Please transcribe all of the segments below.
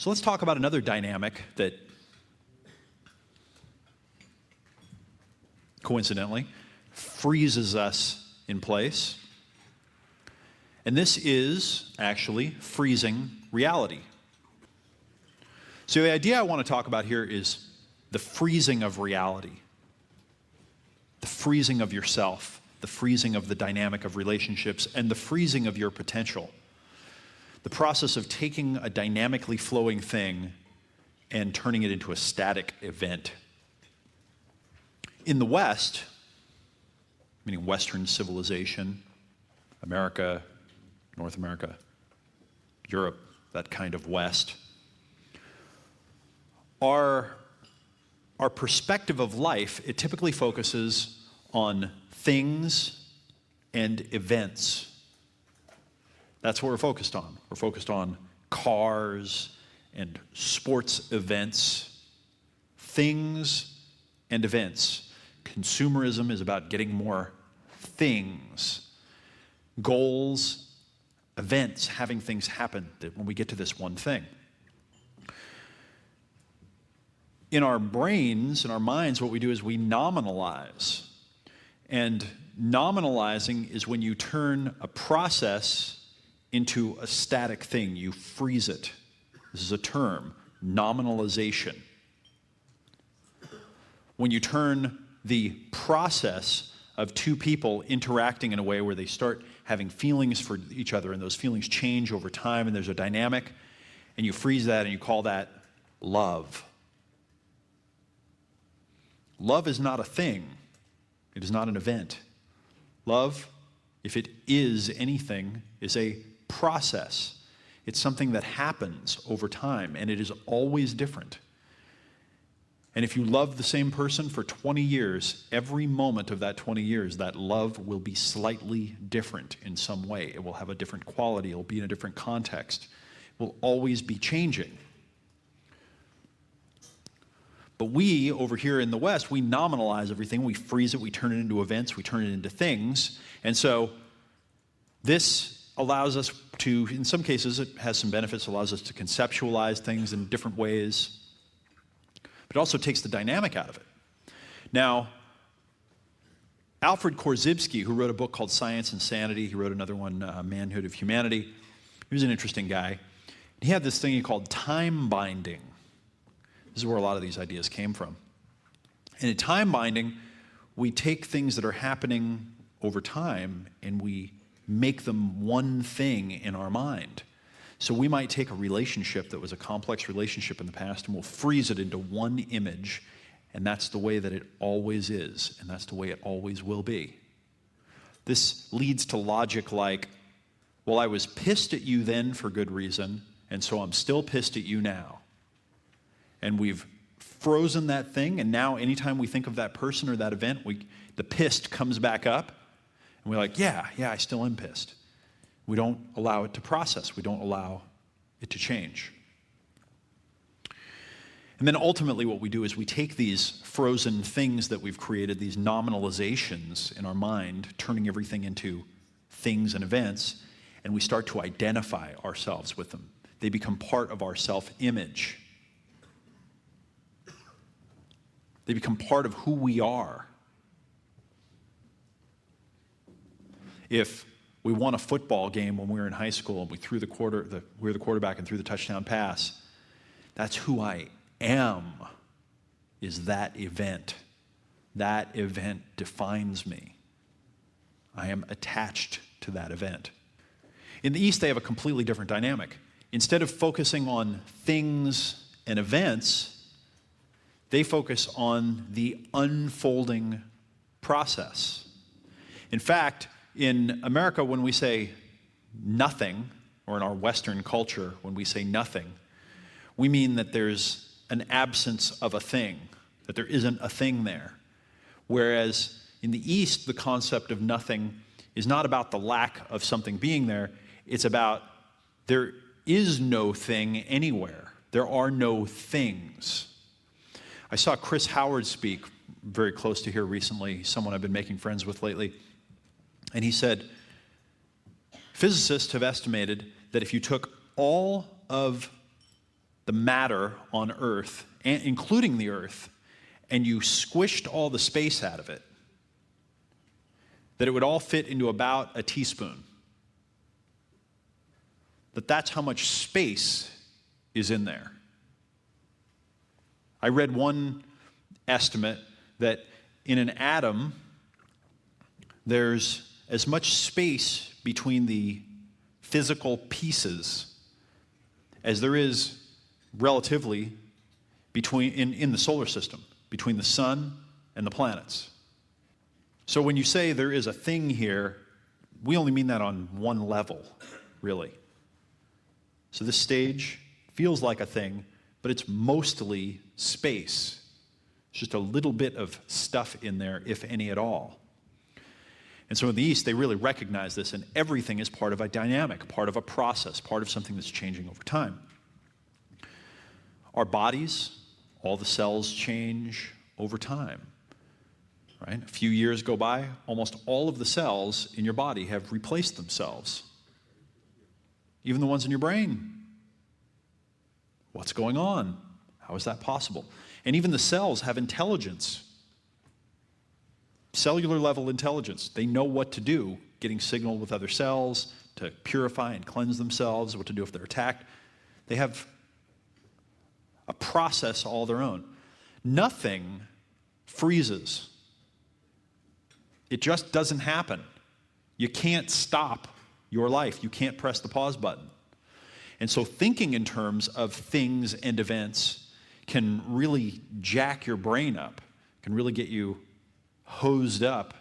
So let's talk about another dynamic that, coincidentally, freezes us in place. And this is actually freezing reality. So the idea I want to talk about here is the freezing of reality, the freezing of yourself, the freezing of the dynamic of relationships, and the freezing of your potential. The process of taking a dynamically flowing thing and turning it into a static event. In the West, meaning Western civilization, America, North America, Europe, that kind of West, our perspective of life, it typically focuses on things and events. That's what we're focused on. We're focused on cars and sports events, things and events. Consumerism is about getting more things. Goals, events, having things happen when we get to this one thing. In our brains, in our minds, what we do is we nominalize. And nominalizing is when you turn a process into a static thing. You freeze it. This is a term, nominalization. When you turn the process of two people interacting in a way where they start having feelings for each other, and those feelings change over time, and there's a dynamic, and you freeze that and you call that love. Love is not a thing. It is not an event. Love, if it is anything, is a process. It's something that happens over time, and it is always different. And if you love the same person for 20 years, every moment of that 20 years, that love will be slightly different in some way. It will have a different quality. It will be in a different context. It will always be changing. But we, over here in the West, we nominalize everything. We freeze it. We turn it into events. We turn it into things. And so this allows us to, in some cases, it has some benefits, allows us to conceptualize things in different ways. But it also takes the dynamic out of it. Now, Alfred Korzybski, who wrote a book called Science and Sanity, he wrote another one, Manhood of Humanity. He was an interesting guy. He had this thing he called time binding. This is where a lot of these ideas came from. And in time binding, we take things that are happening over time and we make them one thing in our mind. So we might take a relationship that was a complex relationship in the past and we'll freeze it into one image, and that's the way that it always is, and that's the way it always will be. This leads to logic like, well, I was pissed at you then for good reason, and so I'm still pissed at you now. And we've frozen that thing, and now anytime we think of that person or that event, the pissed comes back up, and we're like, yeah, I still am pissed. We don't allow it to process. We don't allow it to change. And then ultimately what we do is we take these frozen things that we've created, these nominalizations in our mind, turning everything into things and events, and we start to identify ourselves with them. They become part of our self-image. They become part of who we are. If we won a football game when we were in high school and we were the quarterback and threw the touchdown pass, that's who I am, is that event. That event defines me. I am attached to that event. In the East, they have a completely different dynamic. Instead of focusing on things and events, they focus on the unfolding process. In fact, in America, when we say nothing, or in our Western culture, when we say nothing, we mean that there's an absence of a thing, that there isn't a thing there. Whereas in the East, the concept of nothing is not about the lack of something being there, it's about there is no thing anywhere. There are no things. I saw Chris Howard speak very close to here recently, someone I've been making friends with lately. And he said, physicists have estimated that if you took all of the matter on Earth, including the Earth, and you squished all the space out of it, that it would all fit into about a teaspoon. That's how much space is in there. I read one estimate that in an atom, there's as much space between the physical pieces as there is relatively in the solar system, between the sun and the planets. So when you say there is a thing here, we only mean that on one level, really. So this stage feels like a thing, but it's mostly space. It's just a little bit of stuff in there, if any at all. And so in the East, they really recognize this, and everything is part of a dynamic, part of a process, part of something that's changing over time. Our bodies, all the cells change over time, right? A few years go by, almost all of the cells in your body have replaced themselves. Even the ones in your brain. What's going on? How is that possible? And even the cells have intelligence. Cellular level intelligence. They know what to do, getting signal with other cells to purify and cleanse themselves, what to do if they're attacked. They have a process all their own. Nothing freezes. It just doesn't happen. You can't stop your life. You can't press the pause button. And so thinking in terms of things and events can really jack your brain up, can really get you hosed up,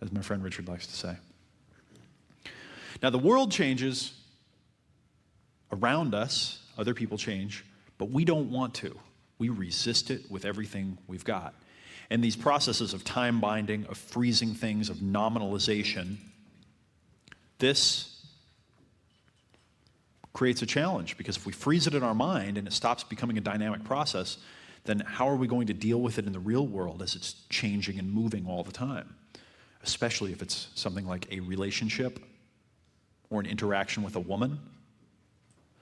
as my friend Richard likes to say. Now, the world changes around us, other people change, but we don't want to. We resist it with everything we've got. And these processes of time binding, of freezing things, of nominalization, this creates a challenge, because if we freeze it in our mind and it stops becoming a dynamic process, then how are we going to deal with it in the real world as it's changing and moving all the time? Especially if it's something like a relationship or an interaction with a woman.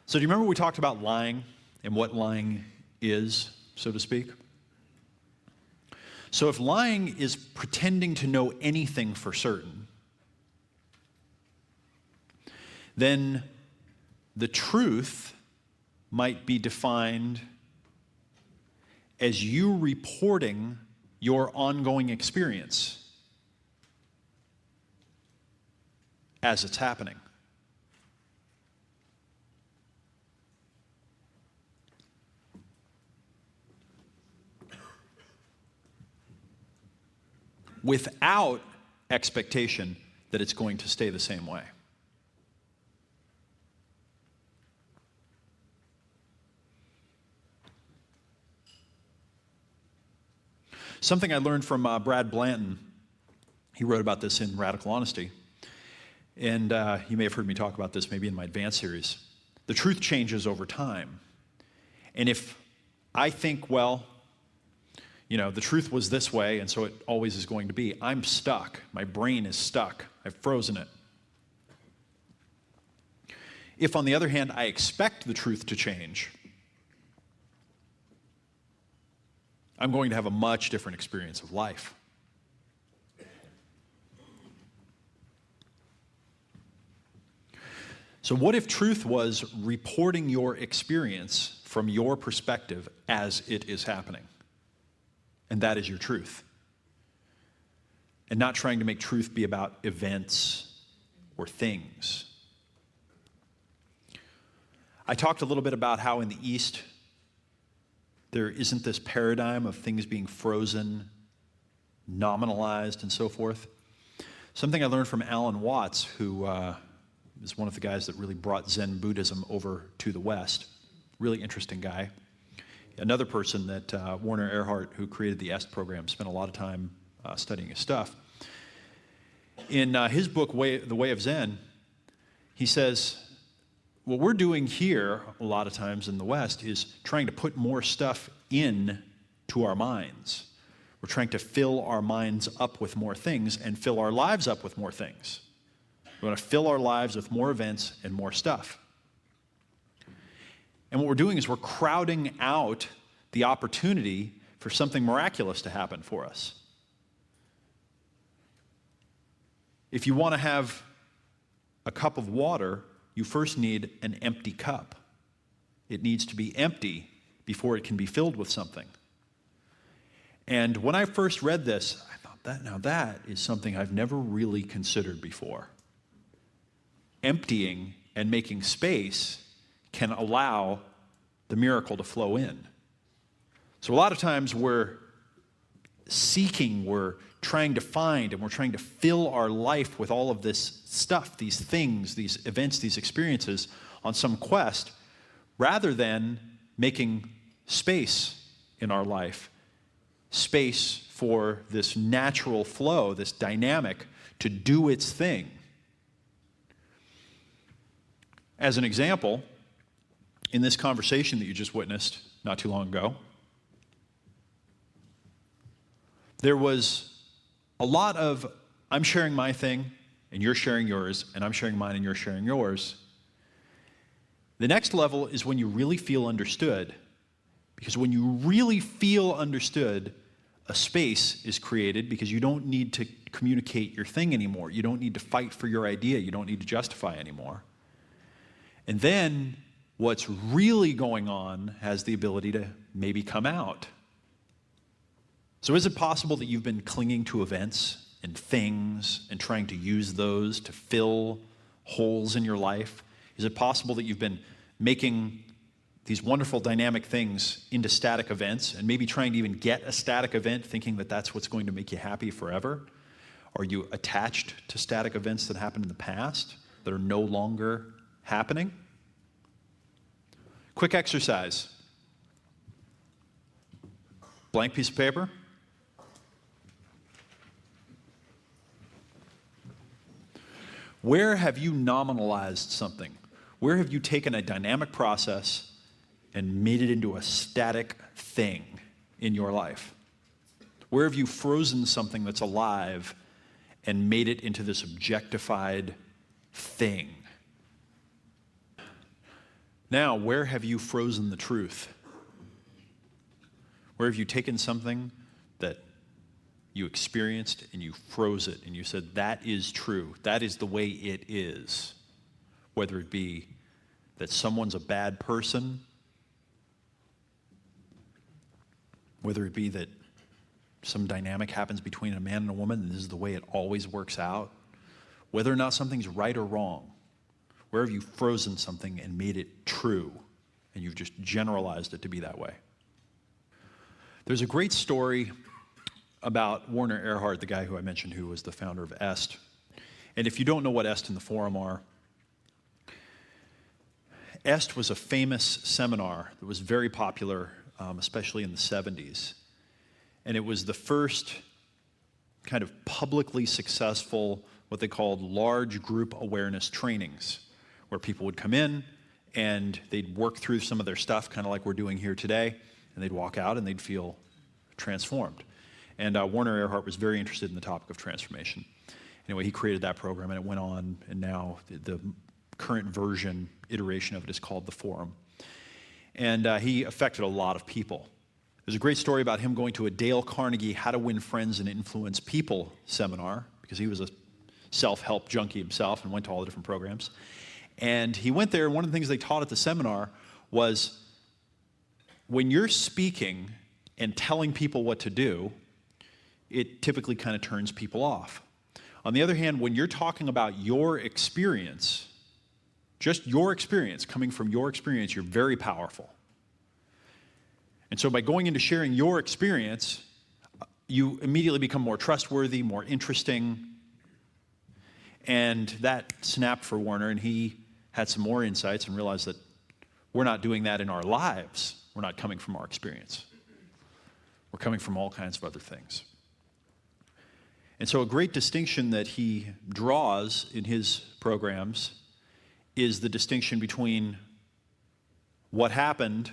So do you remember we talked about lying and what lying is, so to speak? So if lying is pretending to know anything for certain, then the truth might be defined as you reporting your ongoing experience as it's happening. Without expectation that it's going to stay the same way. Something I learned from Brad Blanton, he wrote about this in Radical Honesty, and you may have heard me talk about this maybe in my advanced series. The truth changes over time. And if I think, well, the truth was this way, and so it always is going to be, I'm stuck. My brain is stuck. I've frozen it. If, on the other hand, I expect the truth to change, I'm going to have a much different experience of life. So what if truth was reporting your experience from your perspective as it is happening? And that is your truth. And not trying to make truth be about events or things. I talked a little bit about how in the East, there isn't this paradigm of things being frozen, nominalized, and so forth. Something I learned from Alan Watts, who is one of the guys that really brought Zen Buddhism over to the West. Really interesting guy. Another person that Werner Erhard, who created the EST program, spent a lot of time studying his stuff. In his book, The Way of Zen, he says, what we're doing here a lot of times in the West is trying to put more stuff in to our minds. We're trying to fill our minds up with more things and fill our lives up with more things. We want to fill our lives with more events and more stuff. And what we're doing is we're crowding out the opportunity for something miraculous to happen for us. If you want to have a cup of water, you first need an empty cup. It needs to be empty before it can be filled with something. And when I first read this, I thought, that is something I've never really considered before. Emptying and making space can allow the miracle to flow in. So a lot of times we're seeking, we're trying to find, and we're trying to fill our life with all of this stuff, these things, these events, these experiences on some quest, rather than making space in our life, space for this natural flow, this dynamic to do its thing. As an example, in this conversation that you just witnessed not too long ago, there was a lot of, I'm sharing my thing, and you're sharing yours, and I'm sharing mine, and you're sharing yours. The next level is when you really feel understood. Because when you really feel understood, a space is created because you don't need to communicate your thing anymore. You don't need to fight for your idea. You don't need to justify anymore. And then what's really going on has the ability to maybe come out. So is it possible that you've been clinging to events and things and trying to use those to fill holes in your life? Is it possible that you've been making these wonderful dynamic things into static events and maybe trying to even get a static event thinking that that's what's going to make you happy forever? Are you attached to static events that happened in the past that are no longer happening? Quick exercise. Blank piece of paper. Where have you nominalized something? Where have you taken a dynamic process and made it into a static thing in your life? Where have you frozen something that's alive and made it into this objectified thing? Now, where have you frozen the truth? Where have you taken something that you experienced and you froze it and you said, that is true, that is the way it is? Whether it be that someone's a bad person, whether it be that some dynamic happens between a man and a woman and this is the way it always works out, whether or not something's right or wrong, where have you frozen something and made it true and you've just generalized it to be that way? There's a great story about Werner Erhard, the guy who I mentioned who was the founder of EST. And if you don't know what EST and the Forum are, EST was a famous seminar that was very popular, especially in the 70s. And it was the first kind of publicly successful, what they called large group awareness trainings, where people would come in and they'd work through some of their stuff, kind of like we're doing here today, and they'd walk out and they'd feel transformed. And Werner Erhard was very interested in the topic of transformation. Anyway, he created that program and it went on, and now the current version, iteration of it is called the Forum. And he affected a lot of people. There's a great story about him going to a Dale Carnegie How to Win Friends and Influence People seminar, because he was a self-help junkie himself and went to all the different programs. And he went there, and one of the things they taught at the seminar was when you're speaking and telling people what to do, it typically kind of turns people off. On the other hand, when you're talking about your experience, just your experience, coming from your experience, you're very powerful. And so by going into sharing your experience, you immediately become more trustworthy, more interesting. And that snapped for Werner, and he had some more insights and realized that we're not doing that in our lives. We're not coming from our experience. We're coming from all kinds of other things. And so a great distinction that he draws in his programs is the distinction between what happened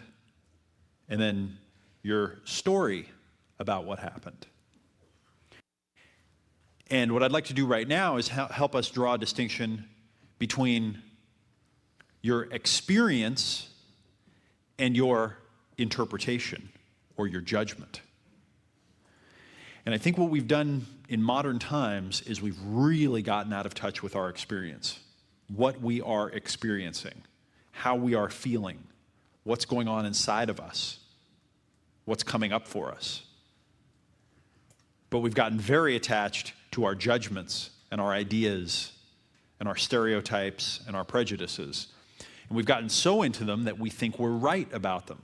and then your story about what happened. And what I'd like to do right now is help us draw a distinction between your experience and your interpretation or your judgment. And I think what we've done in modern times is we've really gotten out of touch with our experience, what we are experiencing, how we are feeling, what's going on inside of us, what's coming up for us. But we've gotten very attached to our judgments and our ideas and our stereotypes and our prejudices. And we've gotten so into them that we think we're right about them.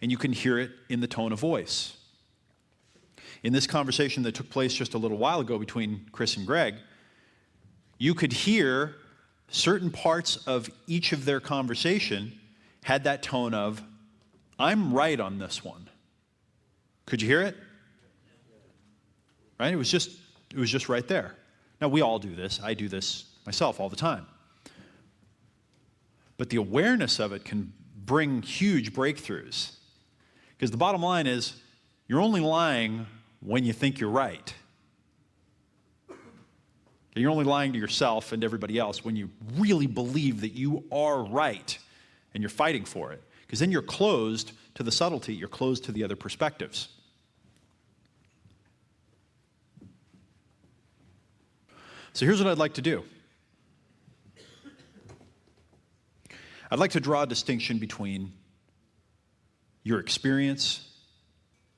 And you can hear it in the tone of voice. In this conversation that took place just a little while ago between Chris and Greg, you could hear certain parts of each of their conversation had that tone of, I'm right on this one. Could you hear it? Right? It was just right there. Now, we all do this. I do this myself all the time. But the awareness of it can bring huge breakthroughs. Because the bottom line is, you're only lying when you think you're right. You're only lying to yourself and everybody else when you really believe that you are right and you're fighting for it. Because then you're closed to the subtlety, you're closed to the other perspectives. So here's what I'd like to do. I'd like to draw a distinction between your experience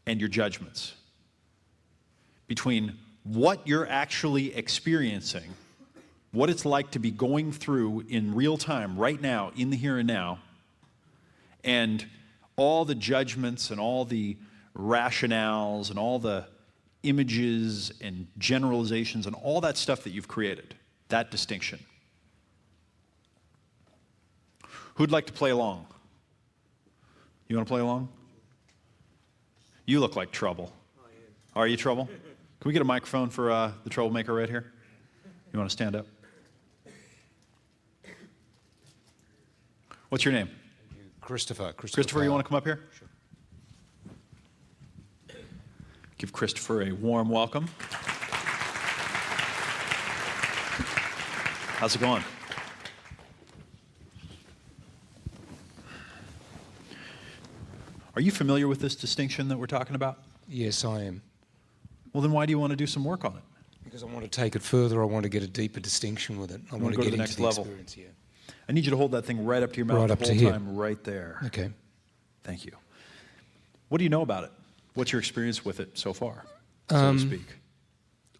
and your judgments. Between what you're actually experiencing, what it's like to be going through in real time, right now, in the here and now, and all the judgments and all the rationales and all the images and generalizations and all that stuff that you've created, that distinction. Who'd like to play along? You want to play along? You look like trouble. Are you trouble? Can we get a microphone for the troublemaker right here? You want to stand up? What's your name? Christopher. Christopher, you want to come up here? Sure. Give Christopher a warm welcome. How's it going? Are you familiar with this distinction that we're talking about? Yes, I am. Well, then why do you want to do some work on it? Because I want to take it further. I want to get a deeper distinction with it. I want to go get to the into next the level. experience, yeah. I need you to hold that thing right up to your mouth Right the up whole to here. time, right there. Okay. Thank you. What do you know about it? What's your experience with it so far, so to speak?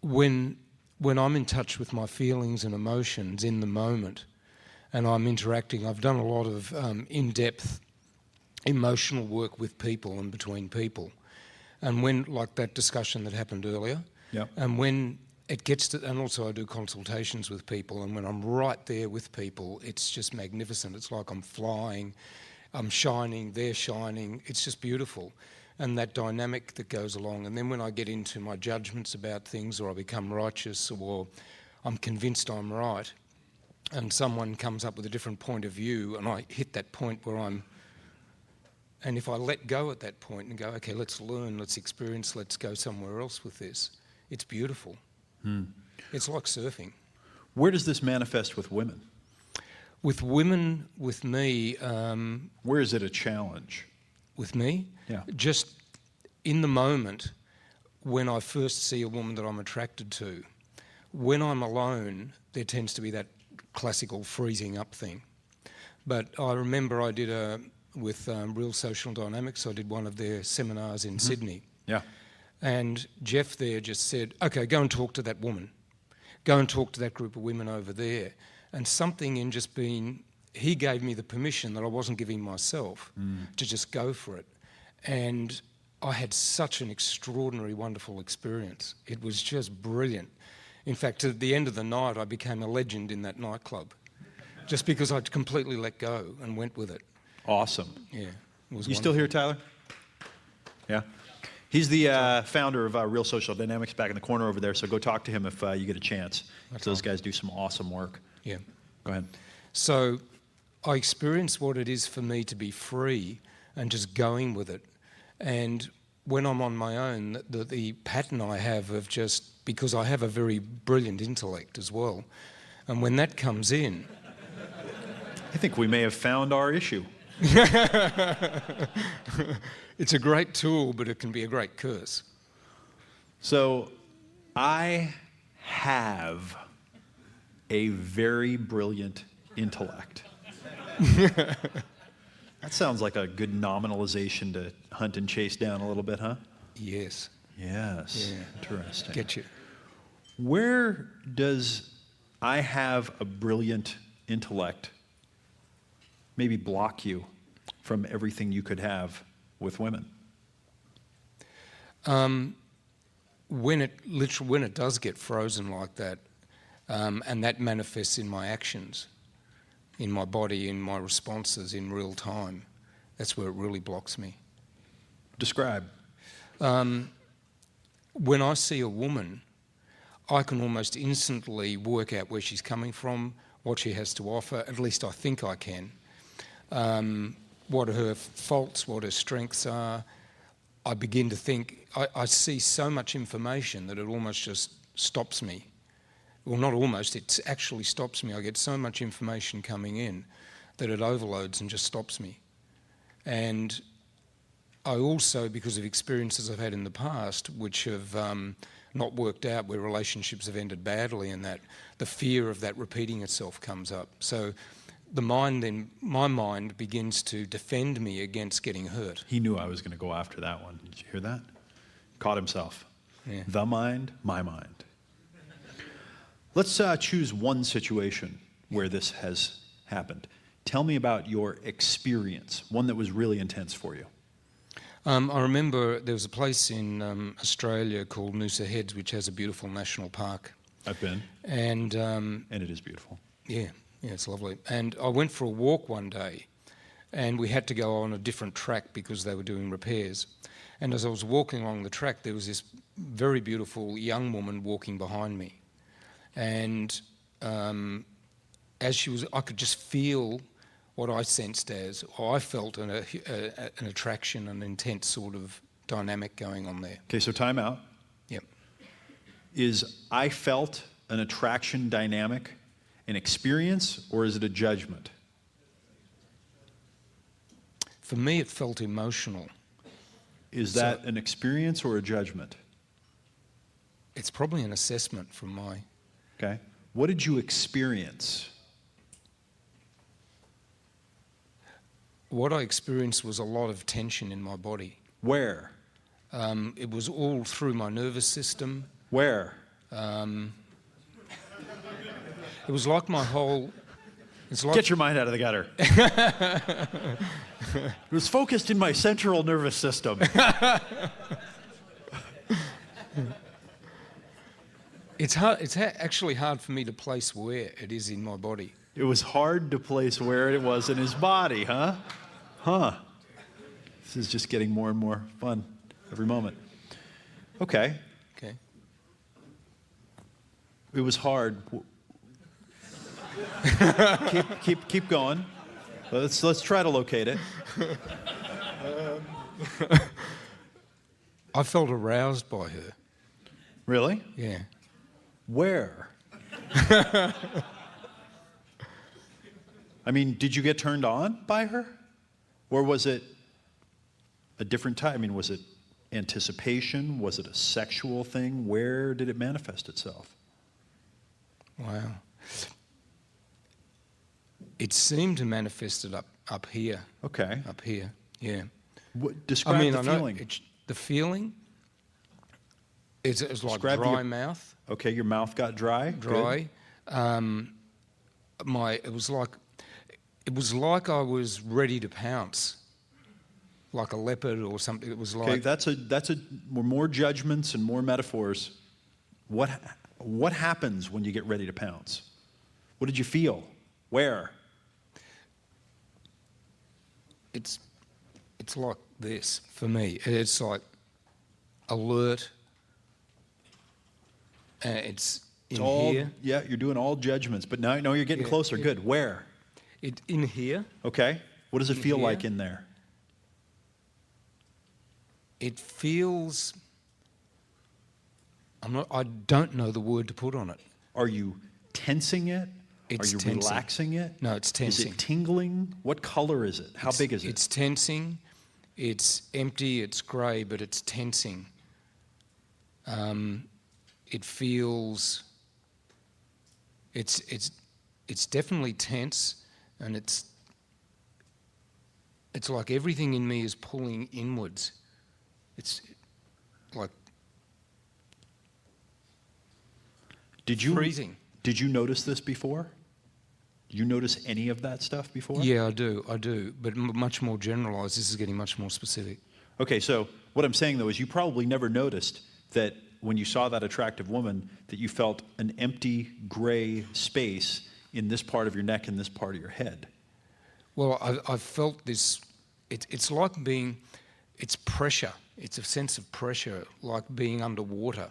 When I'm in touch with my feelings and emotions in the moment, and I'm interacting, I've done a lot of in-depth emotional work with people and between people. And when, like that discussion that happened earlier, Yep. and when it gets to, and also I do consultations with people, and when I'm right there with people, it's just magnificent. It's like I'm flying, I'm shining, they're shining. It's just beautiful. And that dynamic that goes along. And then when I get into my judgments about things, or I become righteous, or I'm convinced I'm right, and someone comes up with a different point of view, and I hit that point where and if I let go at that point and go, okay, let's learn, let's experience, let's go somewhere else with this, it's beautiful. It's like surfing. Where does this manifest with women? With women, with me... Where is it a challenge? With me? Yeah. Just in the moment, when I first see a woman that I'm attracted to, when I'm alone, there tends to be that classical freezing up thing. But I remember I did with Real Social Dynamics, I did one of their seminars in Sydney. Yeah. And Jeff there just said, okay, go and talk to that woman. Go and talk to that group of women over there. And something in just being, he gave me the permission that I wasn't giving myself to just go for it. And I had such an extraordinary, wonderful experience. It was just brilliant. In fact, at the end of the night, I became a legend in that nightclub, just because I'd completely let go and went with it. Awesome. Yeah. It was You still here, Tyler? Yeah. He's the founder of Real Social Dynamics back in the corner over there, so go talk to him if you get a chance. Okay. Those guys do some awesome work. Yeah. Go ahead. So I experienced what it is for me to be free and just going with it. And when I'm on my own, the pattern I have of just, because I have a very brilliant intellect as well, and when that comes in... I think we may have found our issue. It's a great tool, but it can be a great curse. So I have a very brilliant intellect. That sounds like a good nominalization to hunt and chase down a little bit, huh? Yes. Yes. Yeah. Interesting. Get you. Where does I have a brilliant intellect maybe block you from everything you could have with women? When it does get frozen like that, and that manifests in my actions, in my body, in my responses in real time, that's where it really blocks me. Describe. When I see a woman, I can almost instantly work out where she's coming from, what she has to offer, at least I think I can, what her faults, what her strengths are. I begin to think, I see so much information that it almost just stops me. Well, not almost, it actually stops me. I get so much information coming in that it overloads and just stops me. And I also, because of experiences I've had in the past, which have not worked out, where relationships have ended badly, and that the fear of that repeating itself comes up. So my mind begins to defend me against getting hurt. He knew I was going to go after that one. Did you hear that? Caught himself. Yeah. The mind, my mind. Let's choose one situation where this has happened. Tell me about your experience, one that was really intense for you. I remember there was a place in Australia called Noosa Heads, which has a beautiful national park. I've been. And it is beautiful. Yeah, it's lovely. And I went for a walk one day, and we had to go on a different track because they were doing repairs. And as I was walking along the track, there was this very beautiful young woman walking behind me. And as she was, I could just feel what I sensed as, or I felt an attraction, an intense sort of dynamic going on there. Okay, so time out. Yep. Is I felt an attraction dynamic an experience, or is it a judgment? For me, it felt emotional. Is that an experience or a judgment? It's probably an assessment from my... Okay. What did you experience? What I experienced was a lot of tension in my body. Where? It was all through my nervous system. Where? It was like my whole... It's like, get your mind out of the gutter. It was focused in my central nervous system. It's hard. It's actually hard for me to place where it is in my body. It was hard to place where it was in his body, huh? Huh. This is just getting more and more fun every moment. Okay. Okay. It was hard. keep going. Let's try to locate it. I felt aroused by her. Really? Yeah. Where? I mean, did you get turned on by her? Or was it a different type? I mean, was it anticipation? Was it a sexual thing? Where did it manifest itself? Wow. It seemed to manifest it up here. Okay. Up here, yeah. Describe the feeling. The feeling, it was like Describe dry mouth. Okay, your mouth got dry. Dry. It was like I was ready to pounce, like a leopard or something. It was like... Okay, that's more judgments and more metaphors. What happens when you get ready to pounce? What did you feel? Where? It's like this for me. It's like alert. It's in all, here. Yeah, you're doing all judgments, but now you're getting closer. Good. Where? In here. Okay. What does it feel here. like in there? It feels... I don't know the word to put on it. Are you tensing it? Are you tensing. relaxing it? No, it's tensing. Is it tingling? What color is it? How big is it? It's tensing. It's empty. It's grey, but it's tensing. It feels. It's definitely tense, and it's like everything in me is pulling inwards. It's like freezing. Did you notice this before? Did you notice any of that stuff before? Yeah, I do, but much more generalised. This is getting much more specific. Okay, so what I'm saying though is you probably never noticed that when you saw that attractive woman that you felt an empty gray space in this part of your neck and this part of your head. Well, I've felt this. It's like being. It's pressure. It's a sense of pressure, like being underwater.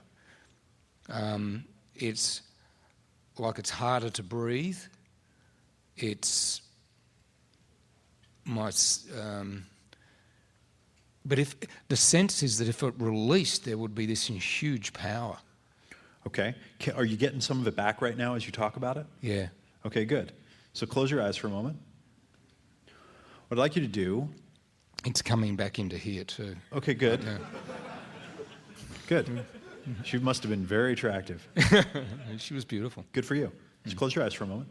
It's like it's harder to breathe. It's my. But if the sense is that if it released, there would be this huge power. Okay. Are you getting some of it back right now as you talk about it? Yeah. Okay, good. So close your eyes for a moment. What I'd like you to do. It's coming back into here too. Okay, good. Yeah. Good. She must have been very attractive. She was beautiful. Good for you. Just close your eyes for a moment.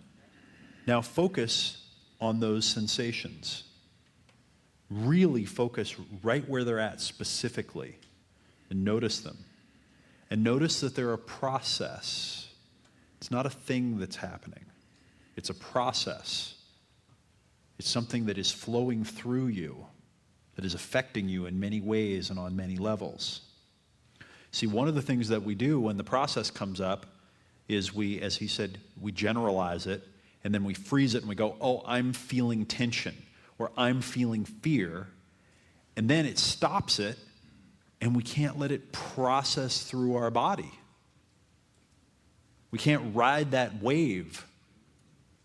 Now focus on those sensations. Really focus right where they're at specifically and notice them. And notice that they're a process. It's not a thing that's happening. It's a process. It's something that is flowing through you, that is affecting you in many ways and on many levels. See, one of the things that we do when the process comes up is we, as he said, we generalize it, and then we freeze it and we go, oh, I'm feeling tension, or I'm feeling fear, and then it stops it, and we can't let it process through our body. We can't ride that wave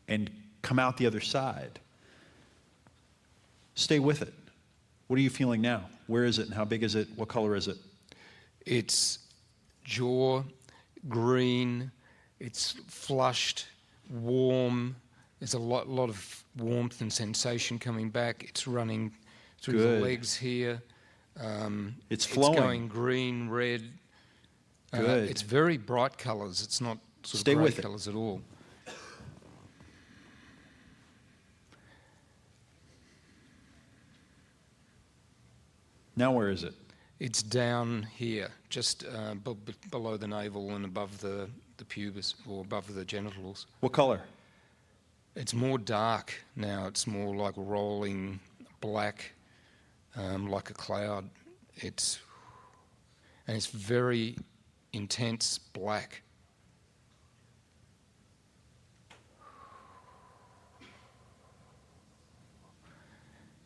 and come out the other side. Stay with it. What are you feeling now? Where is it and how big is it? What color is it? It's jaw, green, it's flushed, warm. There's a lot of warmth and sensation coming back. It's running through Good. the legs here. It's flowing. It's going green, red. Good. It's very bright colours. It's not sort Stay of grey with it. colours at all. Now where is it? It's down here, just below the navel and above the pubis, or above the genitals. What color? It's more dark now. It's more like rolling black, like a cloud. It's very intense black.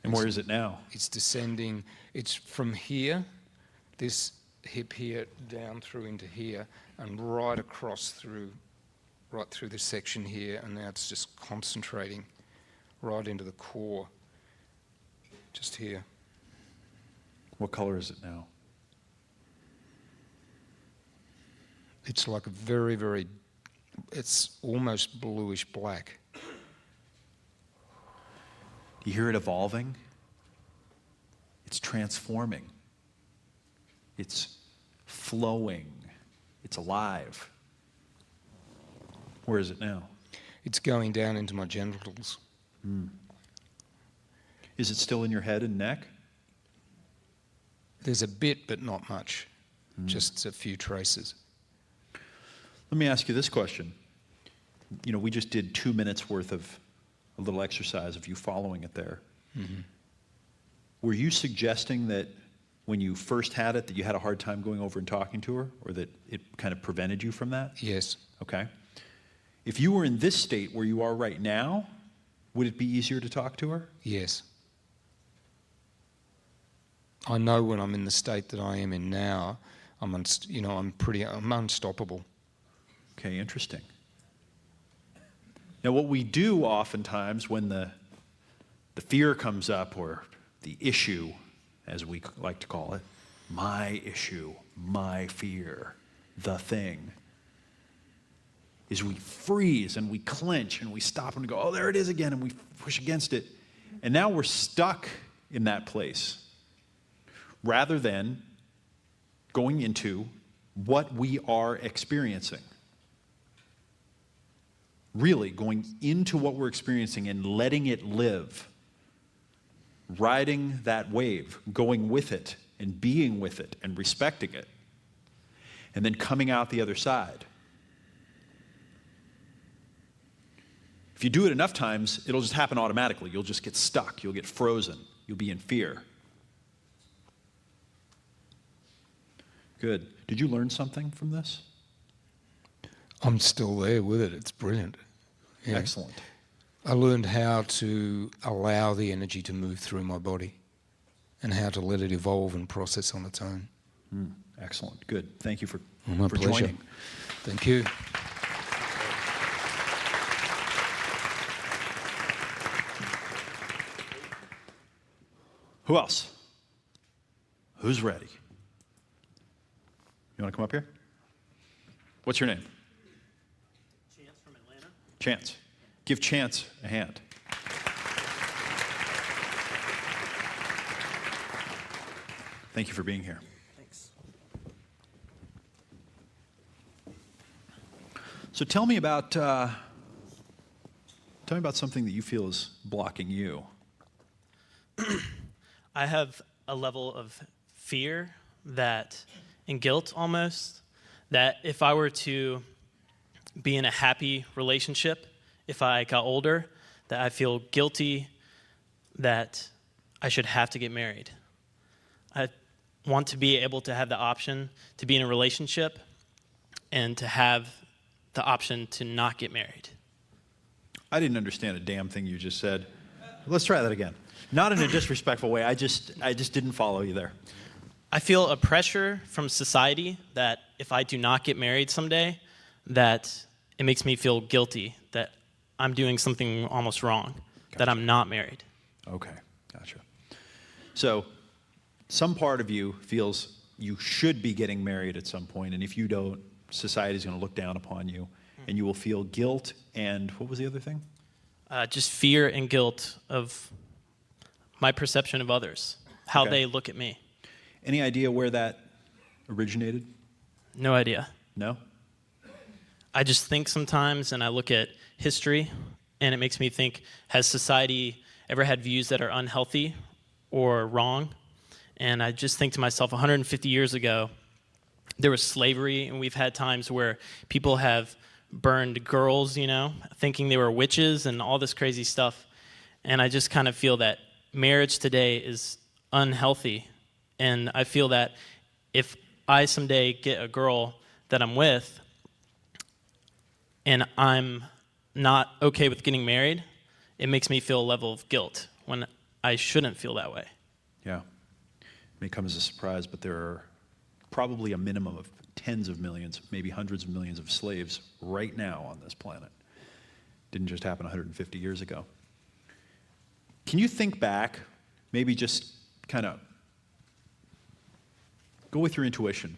And where is it now? It's descending. It's from here, this hip here, down through into here, and right across through, right through this section here, and now it's just concentrating right into the core, just here. What color is it now? It's like a very, very, it's almost bluish black. Do you hear it evolving? It's transforming. It's flowing. It's alive. Where is it now? It's going down into my genitals. Is it still in your head and neck? There's a bit, but not much. Just a few traces. Let me ask you this question. You know, we just did 2 minutes worth of a little exercise of you following it there. Mm-hmm. Were you suggesting that when you first had it that you had a hard time going over and talking to her, or that it kind of prevented you from that? Yes. Okay. If you were in this state where you are right now, would it be easier to talk to her? Yes. I know when I'm in the state that I am in now, I'm unstoppable. Okay, interesting. Now, what we do oftentimes when the fear comes up, or the issue, as we like to call it, my issue, my fear, the thing, is we freeze and we clench and we stop and go, oh, there it is again, and we push against it. And now we're stuck in that place rather than going into what we are experiencing. Really going into what we're experiencing and letting it live. Riding that wave, going with it and being with it and respecting it. And then coming out the other side. If you do it enough times, it'll just happen automatically. You'll just get stuck. You'll get frozen. You'll be in fear. Good. Did you learn something from this? I'm still there with it. It's brilliant. Yeah. Excellent. I learned how to allow the energy to move through my body and how to let it evolve and process on its own. Excellent. Good. Thank you for pleasure. joining. Thank you. Who else? Who's ready? You want to come up here? What's your name? Chance from Atlanta. Chance. Give Chance a hand. Thank you for being here. Thanks. So tell me about something that you feel is blocking you. I have a level of fear and guilt almost, that if I were to be in a happy relationship, if I got older, that I feel guilty that I should have to get married. I want to be able to have the option to be in a relationship and to have the option to not get married. I didn't understand a damn thing you just said. Let's try that again. Not in a disrespectful way. I just didn't follow you there. I feel a pressure from society that if I do not get married someday, that it makes me feel guilty that I'm doing something almost wrong, that I'm not married. Okay, gotcha. So some part of you feels you should be getting married at some point, and if you don't, society's going to look down upon you, and you will feel guilt and what was the other thing? Just fear and guilt of my perception of others, how Okay. they look at me. Any idea where that originated? No idea. No? I just think sometimes, and I look at history, and it makes me think, has society ever had views that are unhealthy or wrong? And I just think to myself, 150 years ago, there was slavery, and we've had times where people have burned girls, thinking they were witches and all this crazy stuff. And I just kind of feel that marriage today is unhealthy. And I feel that if I someday get a girl that I'm with and I'm not okay with getting married, it makes me feel a level of guilt when I shouldn't feel that way. Yeah. It may come as a surprise, but there are probably a minimum of tens of millions, maybe hundreds of millions of slaves right now on this planet. Didn't just happen 150 years ago. Can you think back, maybe just kind of go with your intuition.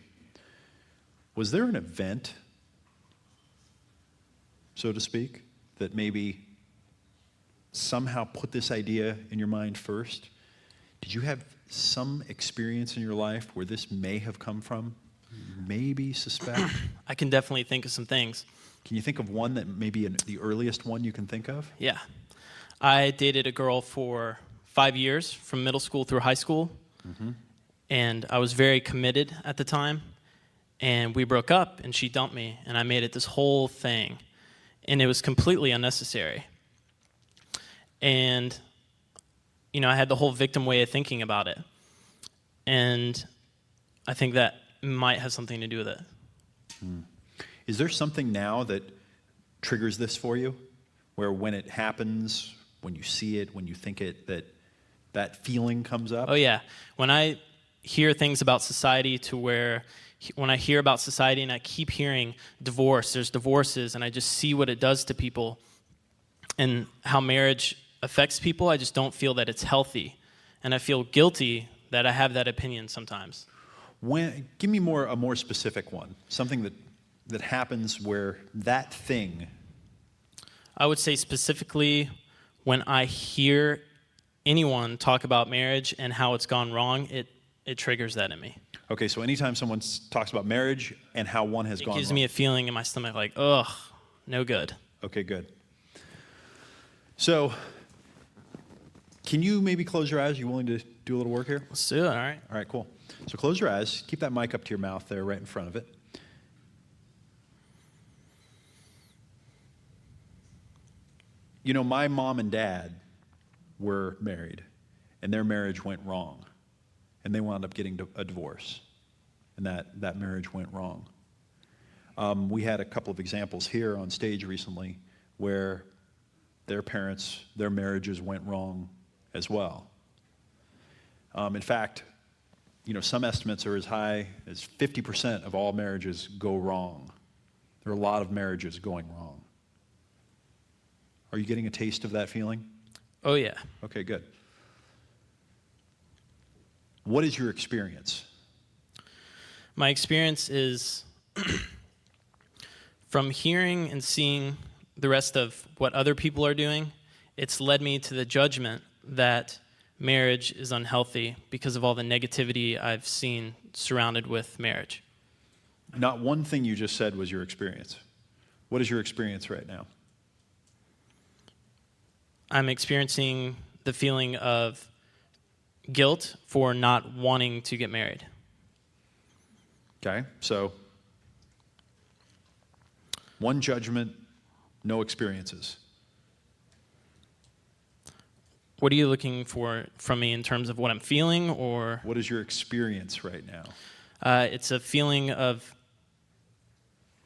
Was there an event, so to speak, that maybe somehow put this idea in your mind first? Did you have some experience in your life where this may have come from? Maybe suspect? I can definitely think of some things. Can you think of one that maybe the earliest one you can think of? Yeah. I dated a girl for 5 years, from middle school through high school. Mm-hmm. And I was very committed at the time. And we broke up, and she dumped me. And I made it this whole thing. And it was completely unnecessary. And, I had the whole victim way of thinking about it. And I think that might have something to do with it. Is there something now that triggers this for you? Where when it happens, when you see it, when you think it, that feeling comes up? Oh, yeah. When I hear things about society when I hear about society and I keep hearing there's divorces, and I just see what it does to people and how marriage affects people, I just don't feel that it's healthy. And I feel guilty that I have that opinion sometimes. Give me a more specific one, something that that happens where that thing, I would say specifically when I hear anyone talk about marriage and how it's gone wrong, it triggers that in me. okay, so anytime someone talks about marriage and how one has It gone gives wrong. me a feeling in my stomach like, ugh, no good. Okay, good. So, can you maybe close your eyes? You willing to do a little work here? Let's do it, all right? All right, cool. So close your eyes. Keep that mic up to your mouth there, right in front of it. You know, my mom and dad were married, and their marriage went wrong, and they wound up getting a divorce, and that marriage went wrong. We had a couple of examples here on stage recently where their parents, their marriages went wrong as well. In fact, you know, some estimates are as high as 50% of all marriages go wrong. There are a lot of marriages going wrong. Are you getting a taste of that feeling? Oh, yeah. Okay, good. What is your experience? My experience is from hearing and seeing the rest of what other people are doing, it's led me to the judgment that marriage is unhealthy because of all the negativity I've seen surrounded with marriage. Not one thing you just said was your experience. What is your experience right now? I'm experiencing the feeling of guilt for not wanting to get married. Okay, so one judgment, no experiences. What are you looking for from me in terms of what I'm feeling, or? What is your experience right now? It's a feeling of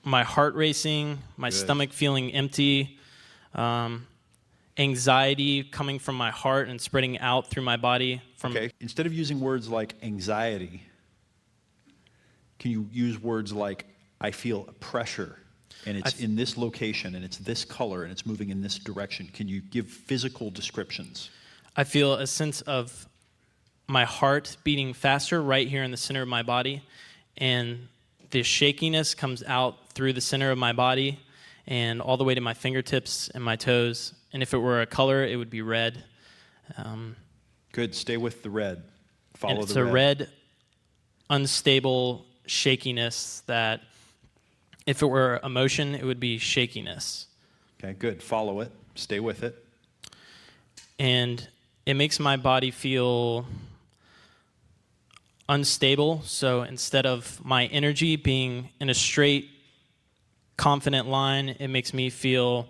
my heart racing, my Good. stomach feeling empty, anxiety coming from my heart and spreading out through my body. Okay, instead of using words like anxiety, can you use words like, I feel pressure, and it's in this location, and it's this color, and it's moving in this direction? Can you give physical descriptions? I feel a sense of my heart beating faster right here in the center of my body, and the shakiness comes out through the center of my body and all the way to my fingertips and my toes. And if it were a color, it would be red. Good, stay with the red. Follow and it's the a red. red, unstable shakiness that if it were emotion, it would be shakiness. Okay, good, follow it, stay with it. And it makes my body feel unstable. So instead of my energy being in a straight, confident line, it makes me feel...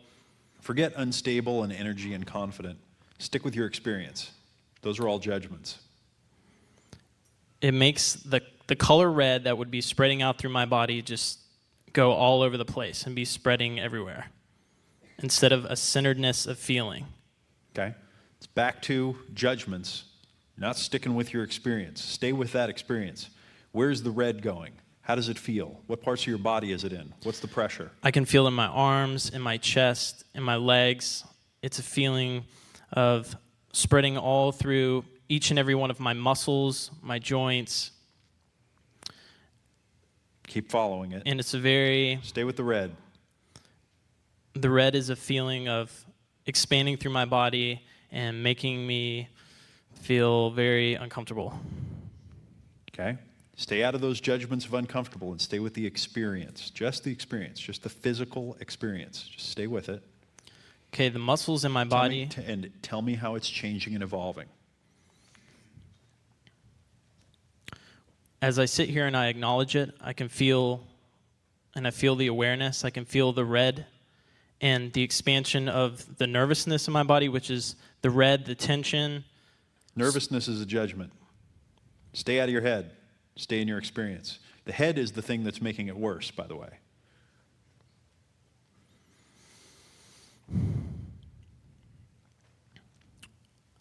Forget unstable and energy and confident. Stick with your experience. Those are all judgments. It makes the color red that would be spreading out through my body just go all over the place and be spreading everywhere instead of a centeredness of feeling. Okay? It's back to judgments. You're not sticking with your experience. Stay with that experience. Where's the red going? How does it feel? What parts of your body is it in? What's the pressure? I can feel in my arms, in my chest, in my legs. It's a feeling of spreading all through each and every one of my muscles, my joints. Keep following it. And it's a very... Stay with the red. The red is a feeling of expanding through my body and making me feel very uncomfortable. Okay? Stay out of those judgments of uncomfortable and stay with the experience. Just the experience. Just the physical experience. Just stay with it. Okay, the muscles in my body... And tell me how it's changing and evolving. As I sit here and I acknowledge it, I can feel, and I feel the awareness, I can feel the red and the expansion of the nervousness in my body, which is the red, the tension. Nervousness is a judgment. Stay out of your head. Stay in your experience. The head is the thing that's making it worse, by the way.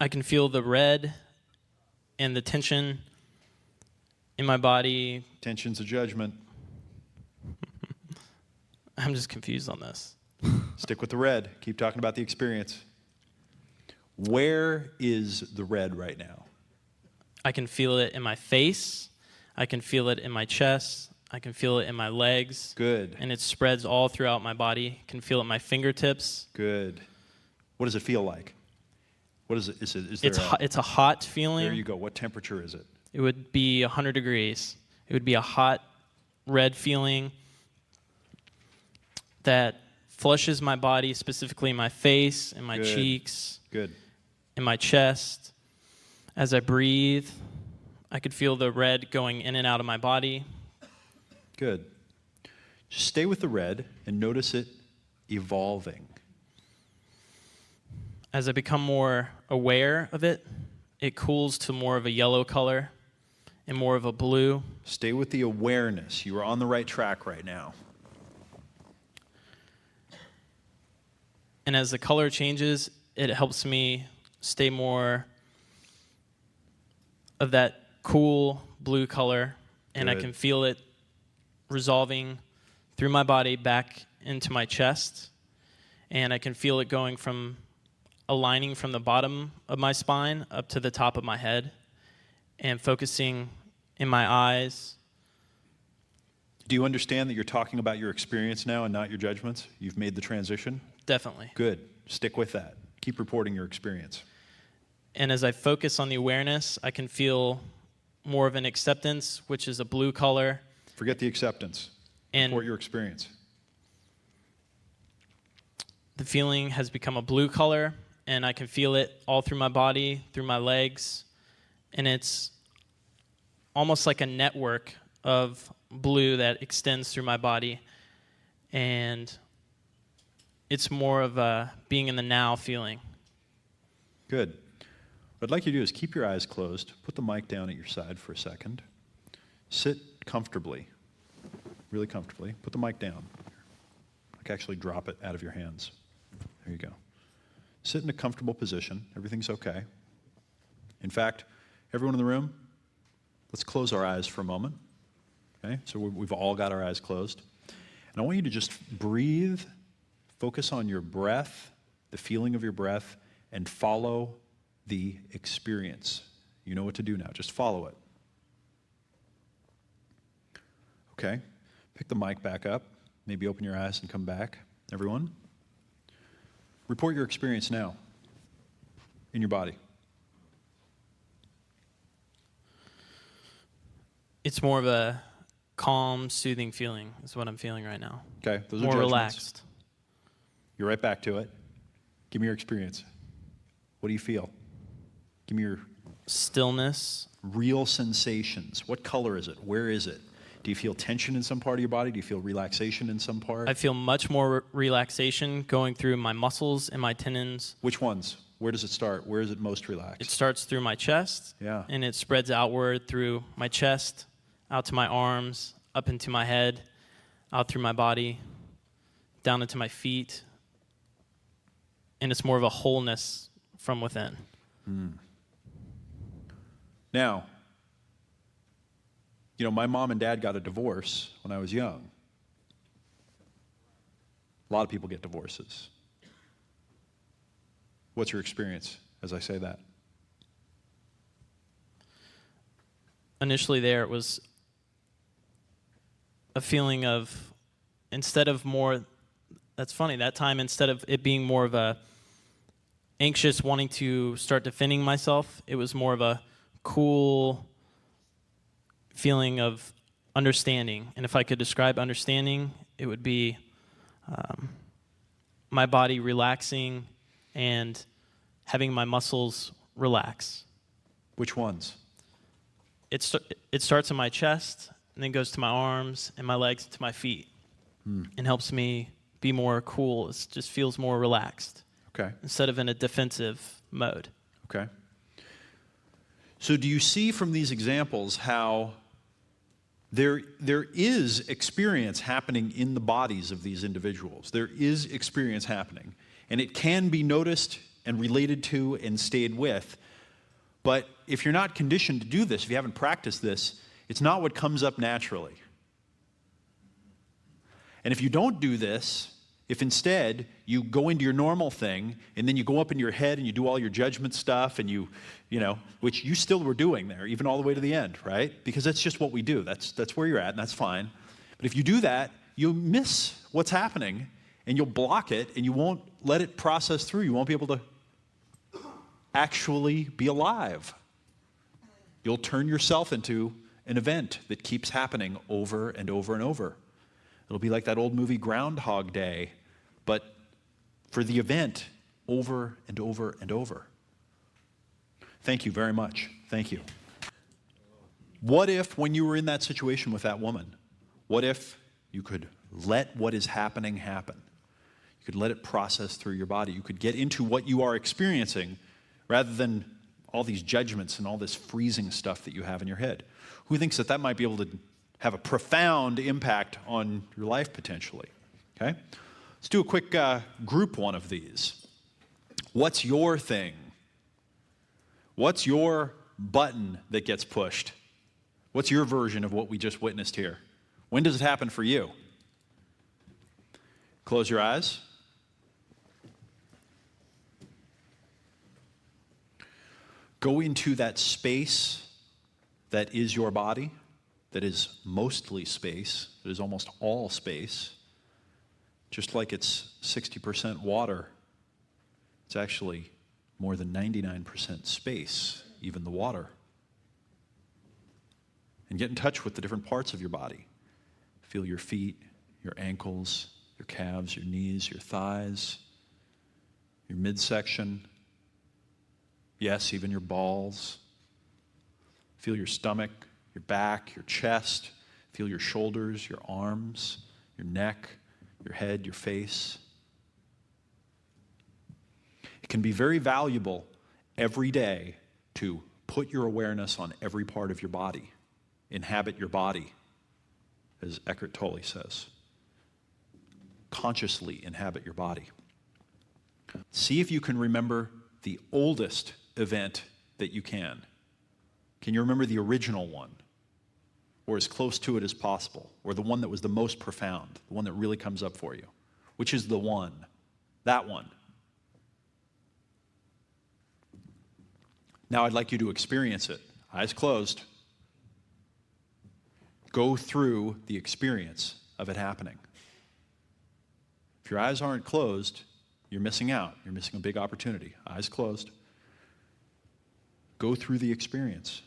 I can feel the red and the tension in my body. Tension's a judgment. I'm just confused on this. Stick with the red. Keep talking about the experience. Where is the red right now? I can feel it in my face. I can feel it in my chest. I can feel it in my legs. Good. And it spreads all throughout my body. I can feel it in my fingertips. Good. What does it feel like? What is it? Is there It's a hot feeling. There you go. What temperature is it? It would be 100 degrees. It would be a hot, red feeling that flushes my body, specifically my face and my Good. cheeks, Good. in my chest. As I breathe, I could feel the red going in and out of my body. Good. Just stay with the red and notice it evolving. As I become more aware of it, it cools to more of a yellow color and more of a blue. Stay with the awareness. You are on the right track right now. And as the color changes, it helps me stay more of that cool blue color, and I Good. can feel it resolving through my body back into my chest, and I can feel it going from aligning from the bottom of my spine up to the top of my head and focusing in my eyes. Do you understand that you're talking about your experience now and not your judgments? You've made the transition? Definitely. Good. Stick with that. Keep reporting your experience. And as I focus on the awareness, I can feel more of an acceptance, which is a blue color. Forget the acceptance. And Report your experience. the feeling has become a blue color, and I can feel it all through my body, through my legs, and it's almost like a network of blue that extends through my body, and it's more of a being in the now feeling. Good. What I'd like you to do is keep your eyes closed, put the mic down at your side for a second, sit comfortably, really comfortably, put the mic down. Like actually drop it out of your hands. There you go. Sit in a comfortable position. Everything's okay. In fact, everyone in the room, let's close our eyes for a moment. Okay? So we've all got our eyes closed. And I want you to just breathe, focus on your breath, the feeling of your breath, and follow the experience. You know what to do now. Just follow it. Okay? Pick the mic back up. Maybe open your eyes and come back. Everyone? Report your experience now in your body. It's more of a calm, soothing feeling is what I'm feeling right now. Okay? Those are More judgments. relaxed. You're right back to it. Give me your experience. What do you feel? Give me your Stillness. real sensations. What color is it? Where is it? Do you feel tension in some part of your body? Do you feel relaxation in some part? I feel much more relaxation going through my muscles and my tendons. Which ones? Where does it start? Where is it most relaxed? It starts through my chest, Yeah. and it spreads outward through my chest, out to my arms, up into my head, out through my body, down into my feet. And it's more of a wholeness from within. Now, you know, my mom and dad got a divorce when I was young. A lot of people get divorces. What's your experience as I say that? Initially there, it was a feeling of, instead of more, that's funny, that time, instead of it being more of a anxious wanting to start defending myself, it was more of a cool feeling of understanding. And if I could describe understanding, it would be my body relaxing and having my muscles relax. Which ones? It starts in my chest and then goes to my arms and my legs to my feet and helps me be more cool. It just feels more relaxed Okay. instead of in a defensive mode. Okay. So do you see from these examples how there is experience happening in the bodies of these individuals? There is experience happening, and it can be noticed and related to and stayed with. But if you're not conditioned to do this, if you haven't practiced this, it's not what comes up naturally. And if you don't do this, if instead you go into your normal thing and then you go up in your head and you do all your judgment stuff and you know, which you still were doing there, even all the way to the end, right? Because that's just what we do. That's where you're at, and that's fine. But if you do that, you'll miss what's happening, and you'll block it, and you won't let it process through. You won't be able to actually be alive. You'll turn yourself into an event that keeps happening over and over and over. It'll be like that old movie Groundhog Day, but for the event over and over and over. Thank you very much. Thank you. What if, when you were in that situation with that woman, what if you could let what is happening happen? You could let it process through your body. You could get into what you are experiencing rather than all these judgments and all this freezing stuff that you have in your head. Who thinks that that might be able to have a profound impact on your life potentially? Okay? Let's do a quick group one of these. What's your thing? What's your button that gets pushed? What's your version of what we just witnessed here? When does it happen for you? Close your eyes. Go into that space that is your body, that is mostly space, that is almost all space. Just like it's 60% water, it's actually more than 99% space, even the water. And get in touch with the different parts of your body. Feel your feet, your ankles, your calves, your knees, your thighs, your midsection. Yes, even your balls. Feel your stomach, your back, your chest. Feel your shoulders, your arms, your neck, your head, your face. It can be very valuable every day to put your awareness on every part of your body. Inhabit your body, as Eckhart Tolle says. Consciously inhabit your body. See if you can remember the oldest event that you can. Can you remember the original one? Or as close to it as possible? Or the one that was the most profound? The one that really comes up for you? Which is the one? That one. Now I'd like you to experience it. Eyes closed. Go through the experience of it happening. If your eyes aren't closed, you're missing out. You're missing a big opportunity. Eyes closed. Go through the experience.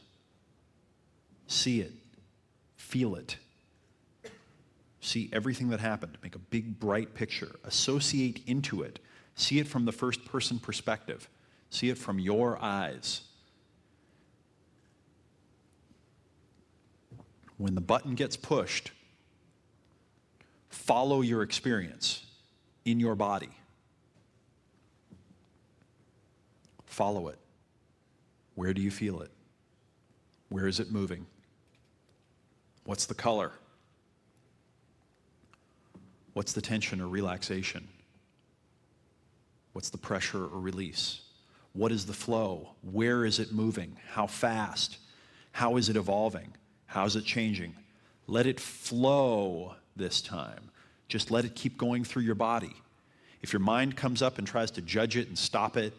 See it. Feel it. See everything that happened. Make a big, bright picture. Associate into it. See it from the first-person perspective. See it from your eyes. When the button gets pushed, follow your experience in your body. Follow it. Where do you feel it? Where is it moving? What's the color? What's the tension or relaxation? What's the pressure or release? What is the flow? Where is it moving? How fast? How is it evolving? How's it changing? Let it flow this time. Just let it keep going through your body. If your mind comes up and tries to judge it and stop it,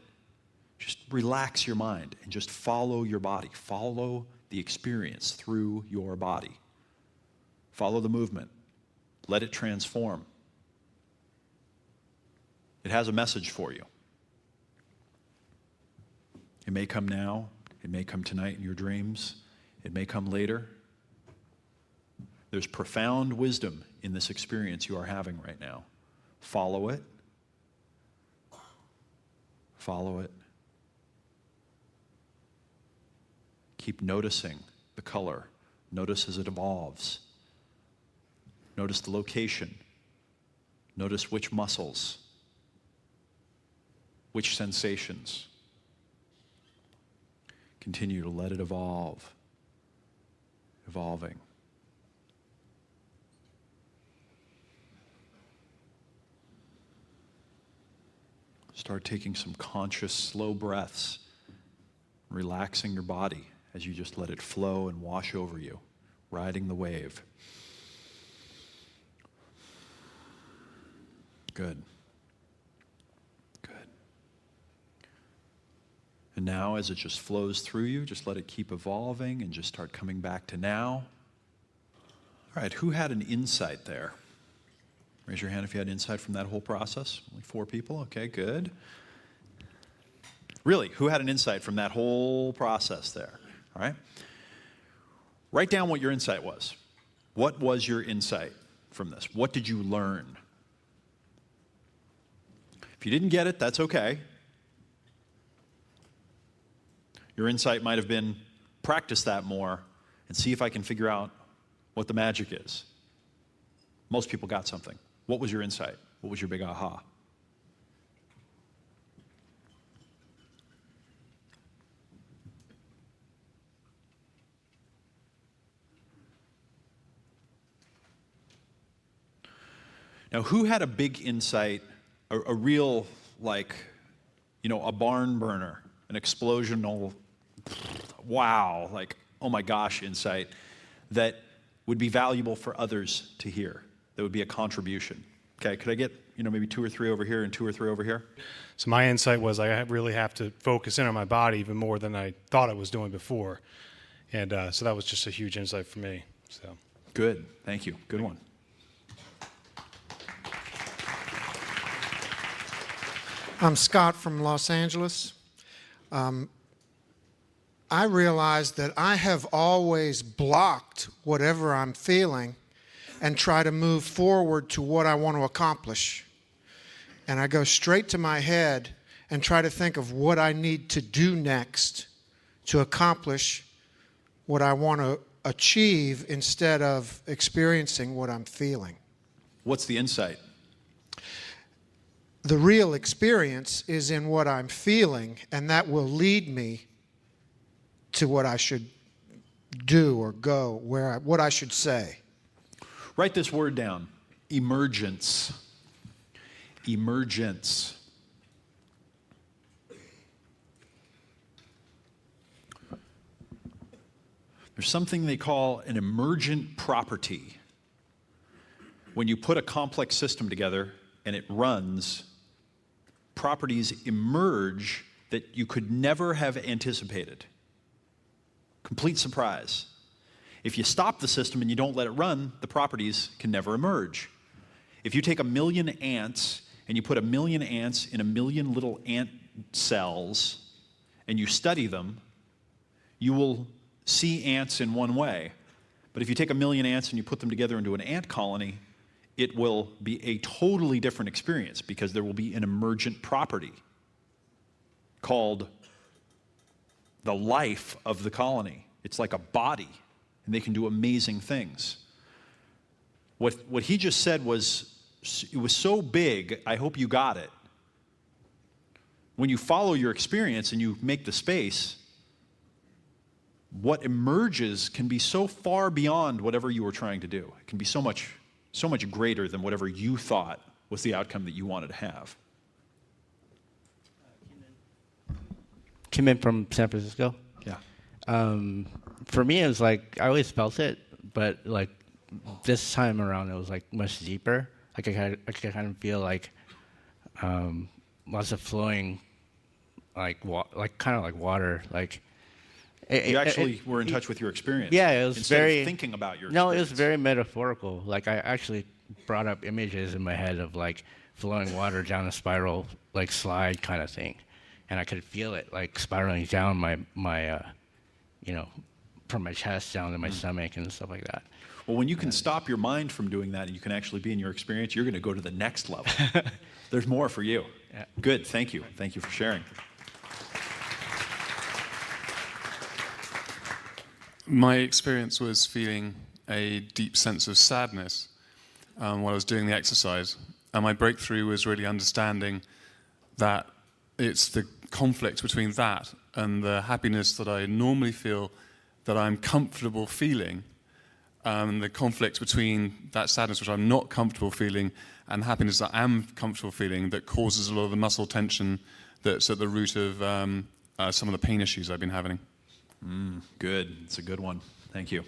just relax your mind and just follow your body. Follow the experience through your body. Follow the movement. Let it transform. It has a message for you. It may come now. It may come tonight in your dreams. It may come later. There's profound wisdom in this experience you are having right now. Follow it. Follow it. Keep noticing the color. Notice as it evolves. Notice the location. Notice which muscles, which sensations. Continue to let it evolve. Evolving. Start taking some conscious, slow breaths, relaxing your body as you just let it flow and wash over you, riding the wave. Good. Good. And now, as it just flows through you, just let it keep evolving and just start coming back to now. All right, who had an insight there? Raise your hand if you had insight from that whole process. Only 4 people, okay, good. Really, who had an insight from that whole process there? All right. Write down what your insight was. What was your insight from this? What did you learn? If you didn't get it, that's okay. Your insight might have been, practice that more and see if I can figure out what the magic is. Most people got something. What was your insight? What was your big aha? Now, who had a big insight, a real, like, a barn burner, an explosional, wow, like, oh my gosh, insight that would be valuable for others to hear, that would be a contribution? Okay, could I get, maybe 2 or 3 over here and 2 or 3 over here? So my insight was I really have to focus in on my body even more than I thought I was doing before. And so that was just a huge insight for me. So good, thank you, good one. I'm Scott from Los Angeles. I realized that I have always blocked whatever I'm feeling and try to move forward to what I want to accomplish. And I go straight to my head and try to think of what I need to do next to accomplish what I want to achieve instead of experiencing what I'm feeling. What's the insight? The real experience is in what I'm feeling, and that will lead me to what I should do or go, what I should say. Write this word down, emergence. Emergence. There's something they call an emergent property. When you put a complex system together and it runs, properties emerge that you could never have anticipated. Complete surprise. If you stop the system and you don't let it run, the properties can never emerge. If you take 1,000,000 ants and you put 1,000,000 ants in 1,000,000 little ant cells and you study them, you will see ants in one way. But if you take 1,000,000 ants and you put them together into an ant colony, it will be a totally different experience because there will be an emergent property called the life of the colony. It's like a body, and they can do amazing things. What he just said was, it was so big, I hope you got it. When you follow your experience and you make the space, what emerges can be so far beyond whatever you were trying to do. It can be so much greater than whatever you thought was the outcome that you wanted to have. Kim in from San Francisco. Yeah. For me, it was like I always felt it, but like this time around, it was like much deeper. Like I could kind of feel like lots of flowing, like kind of like water. Like You actually were in touch with your experience. Yeah, it was instead very of thinking about your No, experience. it was very metaphorical. Like I actually brought up images in my head of like flowing water down a spiral, like slide kind of thing, and I could feel it like spiraling down my from my chest down to my stomach and stuff like that. Well, when you can stop your mind from doing that and you can actually be in your experience, you're going to go to the next level. There's more for you. Yeah. Good, thank you. Thank you for sharing. My experience was feeling a deep sense of sadness while I was doing the exercise. And my breakthrough was really understanding that it's the conflict between that and the happiness that I normally feel that I'm comfortable feeling, and the conflict between that sadness which I'm not comfortable feeling and happiness that I am comfortable feeling that causes a lot of the muscle tension that's at the root of some of the pain issues I've been having. Good, it's a good one. Thank you.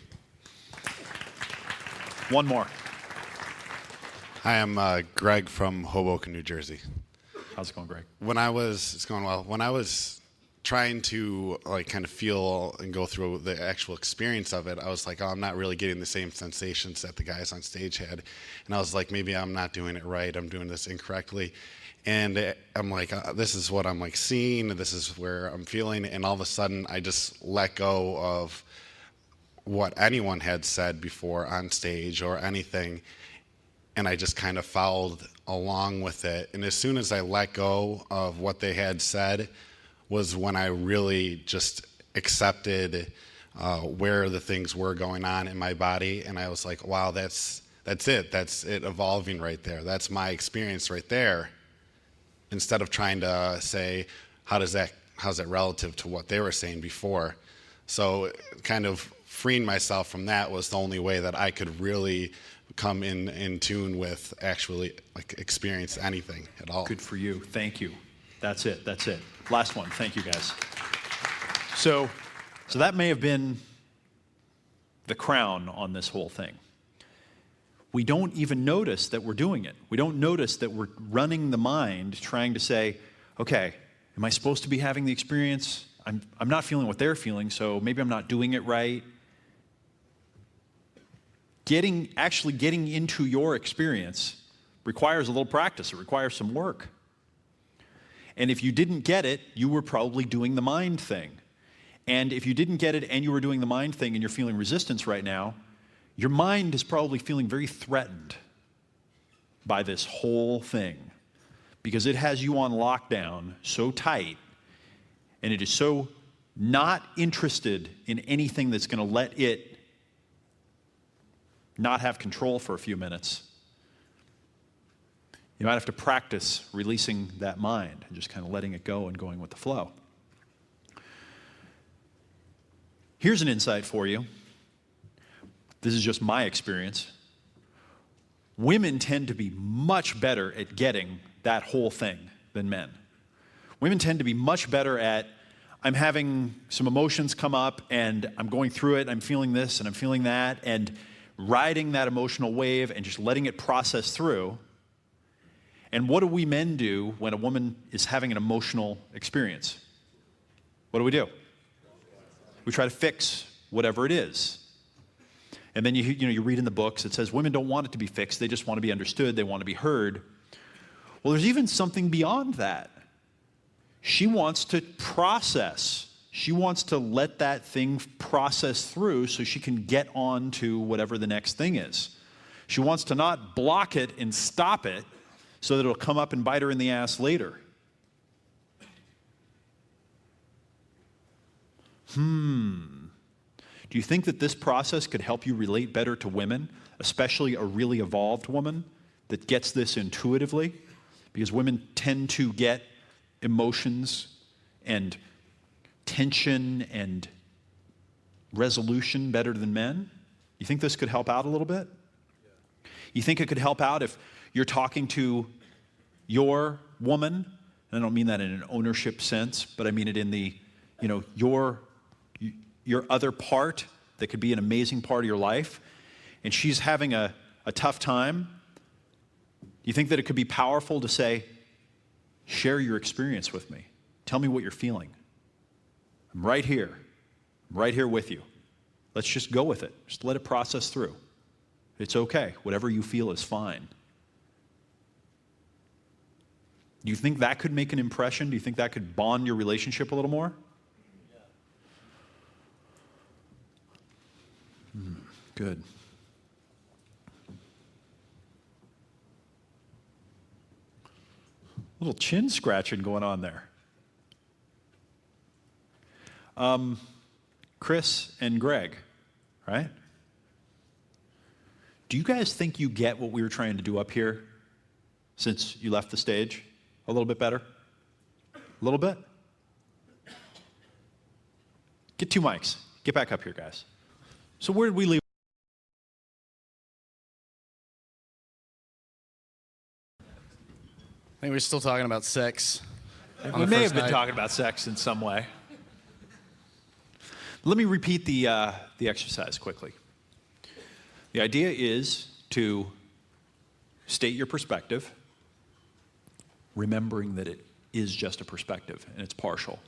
One more. Hi, I'm Greg from Hoboken, New Jersey. How's it going, Greg? It's going well. When I was trying to like kind of feel and go through the actual experience of it, I was like, oh, I'm not really getting the same sensations that the guys on stage had. And I was like, maybe I'm not doing it right. I'm doing this incorrectly. And I'm like, this is what I'm like seeing. This is where I'm feeling. And all of a sudden, I just let go of what anyone had said before on stage or anything. And I just kind of followed along with it. And as soon as I let go of what they had said was when I really just accepted where the things were going on in my body. And I was like, wow, that's it. That's it evolving right there. That's my experience right there. Instead of trying to say, how's that relative to what they were saying before? So kind of freeing myself from that was the only way that I could really come in tune with actually like experience anything at all. Good for you. Thank you. That's it. That's it. Last one. Thank you, guys. So that may have been the crown on this whole thing. We don't even notice that we're doing it. We don't notice that we're running the mind trying to say, okay, am I supposed to be having the experience? I'm not feeling what they're feeling, so maybe I'm not doing it right. Actually getting into your experience requires a little practice. It requires some work. And if you didn't get it, you were probably doing the mind thing. And if you didn't get it and you were doing the mind thing and you're feeling resistance right now, your mind is probably feeling very threatened by this whole thing because it has you on lockdown so tight and it is so not interested in anything that's going to let it not have control for a few minutes. You might have to practice releasing that mind and just kind of letting it go and going with the flow. Here's an insight for you. This is just my experience. Women tend to be much better at getting that whole thing than men. Women tend to be much better at, I'm having some emotions come up and I'm going through it, I'm feeling this and I'm feeling that, and riding that emotional wave and just letting it process through. And what do we men do when a woman is having an emotional experience? What do? We try to fix whatever it is. And then you read in the books, it says women don't want it to be fixed, they just want to be understood, they want to be heard. Well, there's even something beyond that. She wants to process. She wants to let that thing process through so she can get on to whatever the next thing is. She wants to not block it and stop it so that it'll come up and bite her in the ass later. Do you think that this process could help you relate better to women, especially a really evolved woman that gets this intuitively? Because women tend to get emotions and tension and resolution better than men. You think this could help out a little bit? You think it could help out if you're talking to your woman? And I don't mean that in an ownership sense, but I mean it in the, your other part that could be an amazing part of your life, and she's having a tough time. You think that it could be powerful to say, share your experience with me. Tell me what you're feeling. I'm right here. I'm right here with you. Let's just go with it. Just let it process through. It's okay. Whatever you feel is fine. Do you think that could make an impression? Do you think that could bond your relationship a little more? Good. A little chin scratching going on there. Chris and Greg, right? Do you guys think you get what we were trying to do up here since you left the stage? A little bit better? A little bit? Get 2 mics. Get back up here, guys. So where did we leave? I think we're still talking about sex. We may have been talking about sex in some way. Let me repeat the exercise quickly. The idea is to state your perspective, remembering that it is just a perspective and it's partial.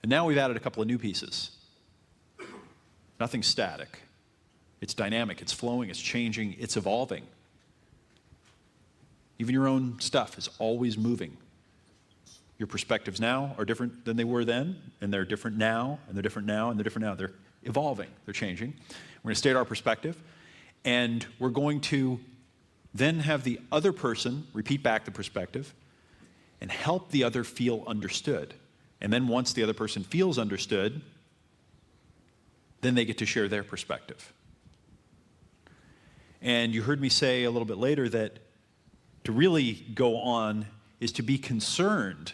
And now we've added a couple of new pieces. Nothing's static. It's dynamic, it's flowing, it's changing, it's evolving. Even your own stuff is always moving. Your perspectives now are different than they were then, and they're different now, and they're different now, and they're different now. They're evolving, they're changing. We're going to state our perspective, and we're going to then have the other person repeat back the perspective and help the other feel understood. And then once the other person feels understood, then they get to share their perspective. And you heard me say a little bit later that to really go on is to be concerned,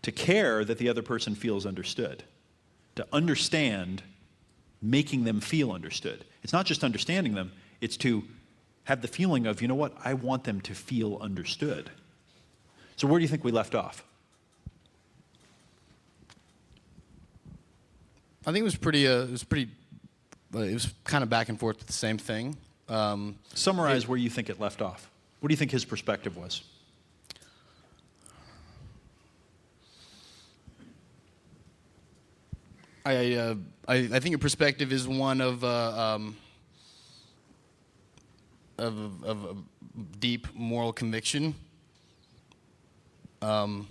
to care that the other person feels understood, to understand, making them feel understood. It's not just understanding them, it's to have the feeling of, you know what, I want them to feel understood. So where do you think we left off? I think it was kind of back and forth with the same thing. Summarize where you think it left off. What do you think his perspective was? I think your perspective is one of deep moral conviction, and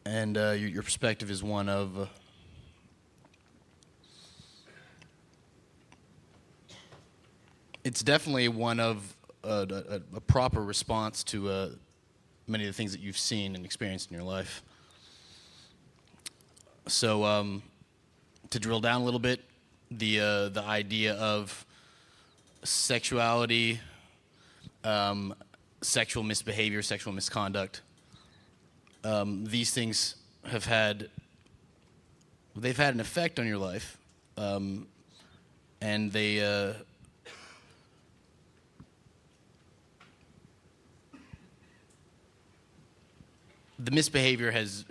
your perspective is one of it's definitely one of a proper response to many of the things that you've seen and experienced in your life. So to drill down a little bit, the idea of sexuality, sexual misbehavior, sexual misconduct, these things they've had an effect on your life, and they the misbehavior has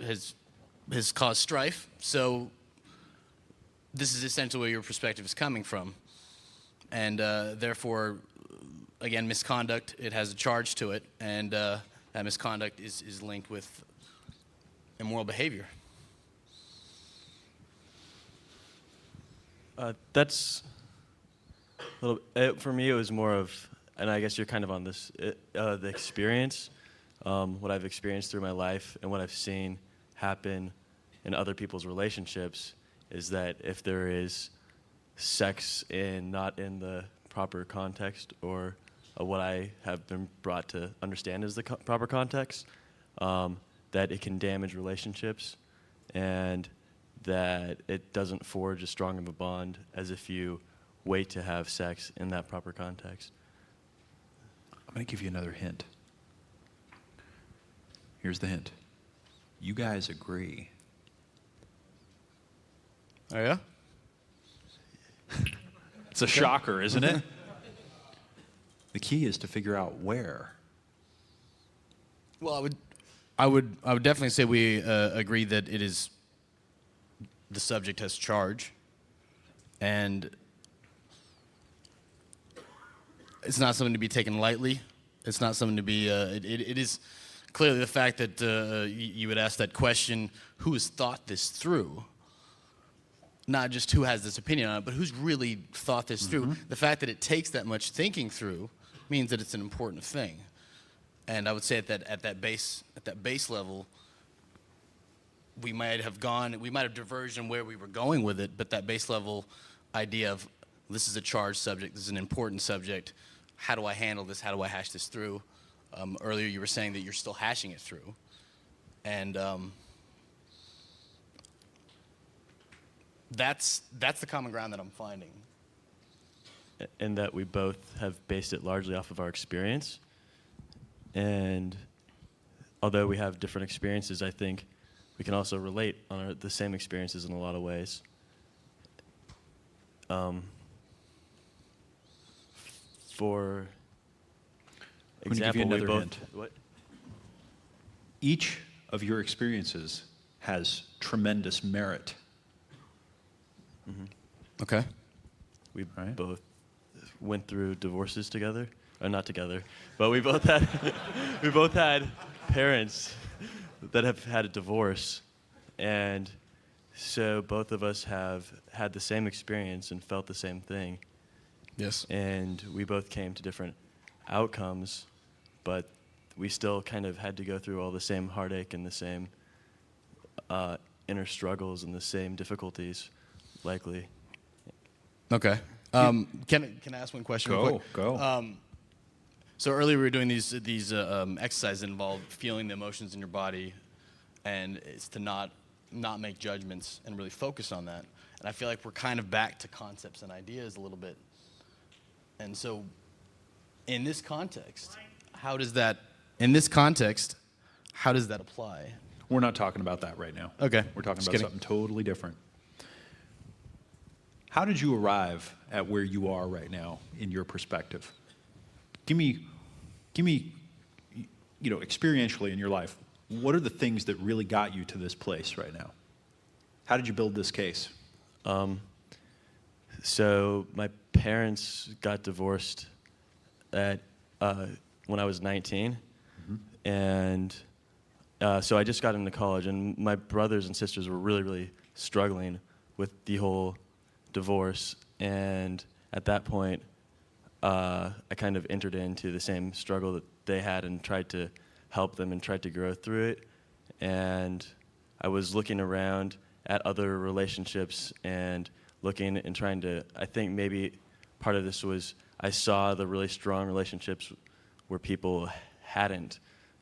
caused strife. So this is essentially where your perspective is coming from, and therefore, again, misconduct, it has a charge to it, and that misconduct is linked with immoral behavior. That's a little. For me, it was more of, and I guess you're kind of on this, the experience, what I've experienced through my life, and what I've seen happen in other people's relationships is that if there is sex not in the proper context, or what I have been brought to understand as the proper context, that it can damage relationships, and that it doesn't forge as strong of a bond as if you wait to have sex in that proper context. I'm going to give you another hint. Here's the hint. You guys agree. Oh, yeah? It's a shocker, isn't it? The key is to figure out where. Well, I would definitely say we agree that it is the subject has charge, and it's not something to be taken lightly. It's not something to be. It is clearly the fact that you would ask that question: who has thought this through? Not just who has this opinion on it, but who's really thought this through. The fact that it takes that much thinking through means that it's an important thing. And I would say at that base level, we might have diverged in where we were going with it, but that base level idea of this is a charged subject, this is an important subject, how do I handle this, how do I hash this through? Earlier you were saying that you're still hashing it through. And that's the common ground that I'm finding. And that we both have based it largely off of our experience. And although we have different experiences, I think we can also relate on the same experiences in a lot of ways. For example, give you we another both. hint. What? Each of your experiences has tremendous merit. Okay. We Right. both went through divorces together, or not together, but we both had we both had parents that have had a divorce, And so both of us have had the same experience and felt the same thing. Yes. And we both came to different outcomes, but we still kind of had to go through all the same heartache and the same inner struggles and the same difficulties, likely. Okay. Can I ask one question? real quick? Go. So earlier we were doing these exercises that involve feeling the emotions in your body, and it's to not make judgments and really focus on that. And I feel like we're kind of back to concepts and ideas a little bit. And so, in this context, how does that apply? We're not talking about that right now. Okay. We're talking Just about kidding. something totally different. How did you arrive at where you are right now in your perspective? Give me, experientially in your life, what are the things that really got you to this place right now? How did you build this case? So my parents got divorced when I was 19, and so I just got into college, and my brothers and sisters were really, really struggling with the whole divorce, and at that point, I kind of entered into the same struggle that they had and tried to help them and tried to grow through it, and I was looking around at other relationships and looking and trying to, I think maybe part of this was I saw the really strong relationships where people hadn't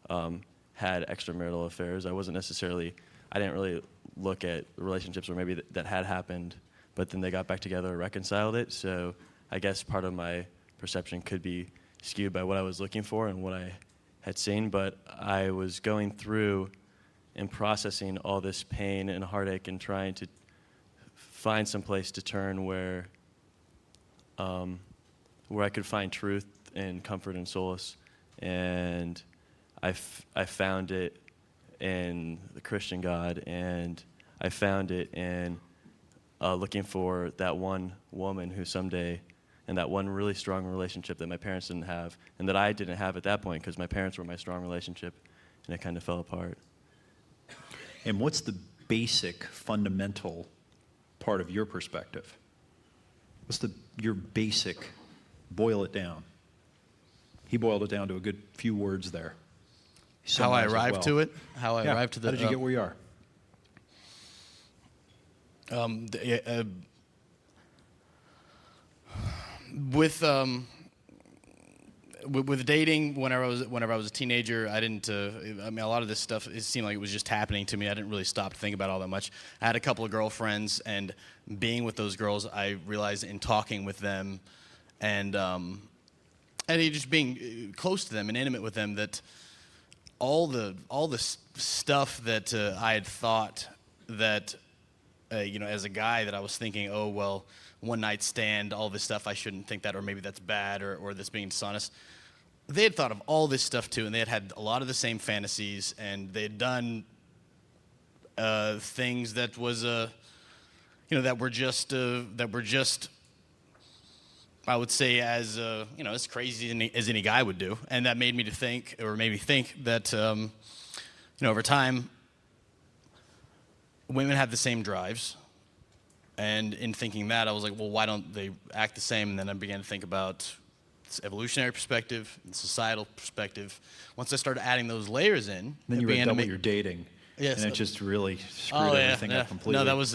had extramarital affairs. I didn't really look at relationships where maybe that had happened, but then they got back together and reconciled it. So I guess part of my perception could be skewed by what I was looking for and what I had seen, but I was going through and processing all this pain and heartache and trying to find some place to turn where I could find truth and comfort and solace. And I found it in the Christian God, and I found it in looking for that one woman who someday, and that one really strong relationship that my parents didn't have, and that I didn't have at that point because my parents were my strong relationship, and it kind of fell apart. And what's the basic, fundamental part of your perspective? What's your basic, boil it down? He boiled it down to a good few words there. How I arrived to it? How I Yeah. arrived to the... How did you get where you are? With dating, whenever I was a teenager, I didn't. I mean, a lot of this stuff, it seemed like it was just happening to me. I didn't really stop to think about it all that much. I had a couple of girlfriends, and being with those girls, I realized in talking with them, and just being close to them and intimate with them, that all the stuff that I had thought that as a guy, that I was thinking, oh well, one night stand, all this stuff, I shouldn't think that, or maybe that's bad, or this being dishonest. They had thought of all this stuff too, and they had a lot of the same fantasies, and they had done things that was that were just I would say as as crazy as any guy would do, and that made me think that over time women have the same drives. And in thinking that, I was like, well, why don't they act the same? And then I began to think about this evolutionary perspective and societal perspective. Once I started adding those layers in, Then you were done with your dating. Yes. And it just really screwed everything up completely. No, that was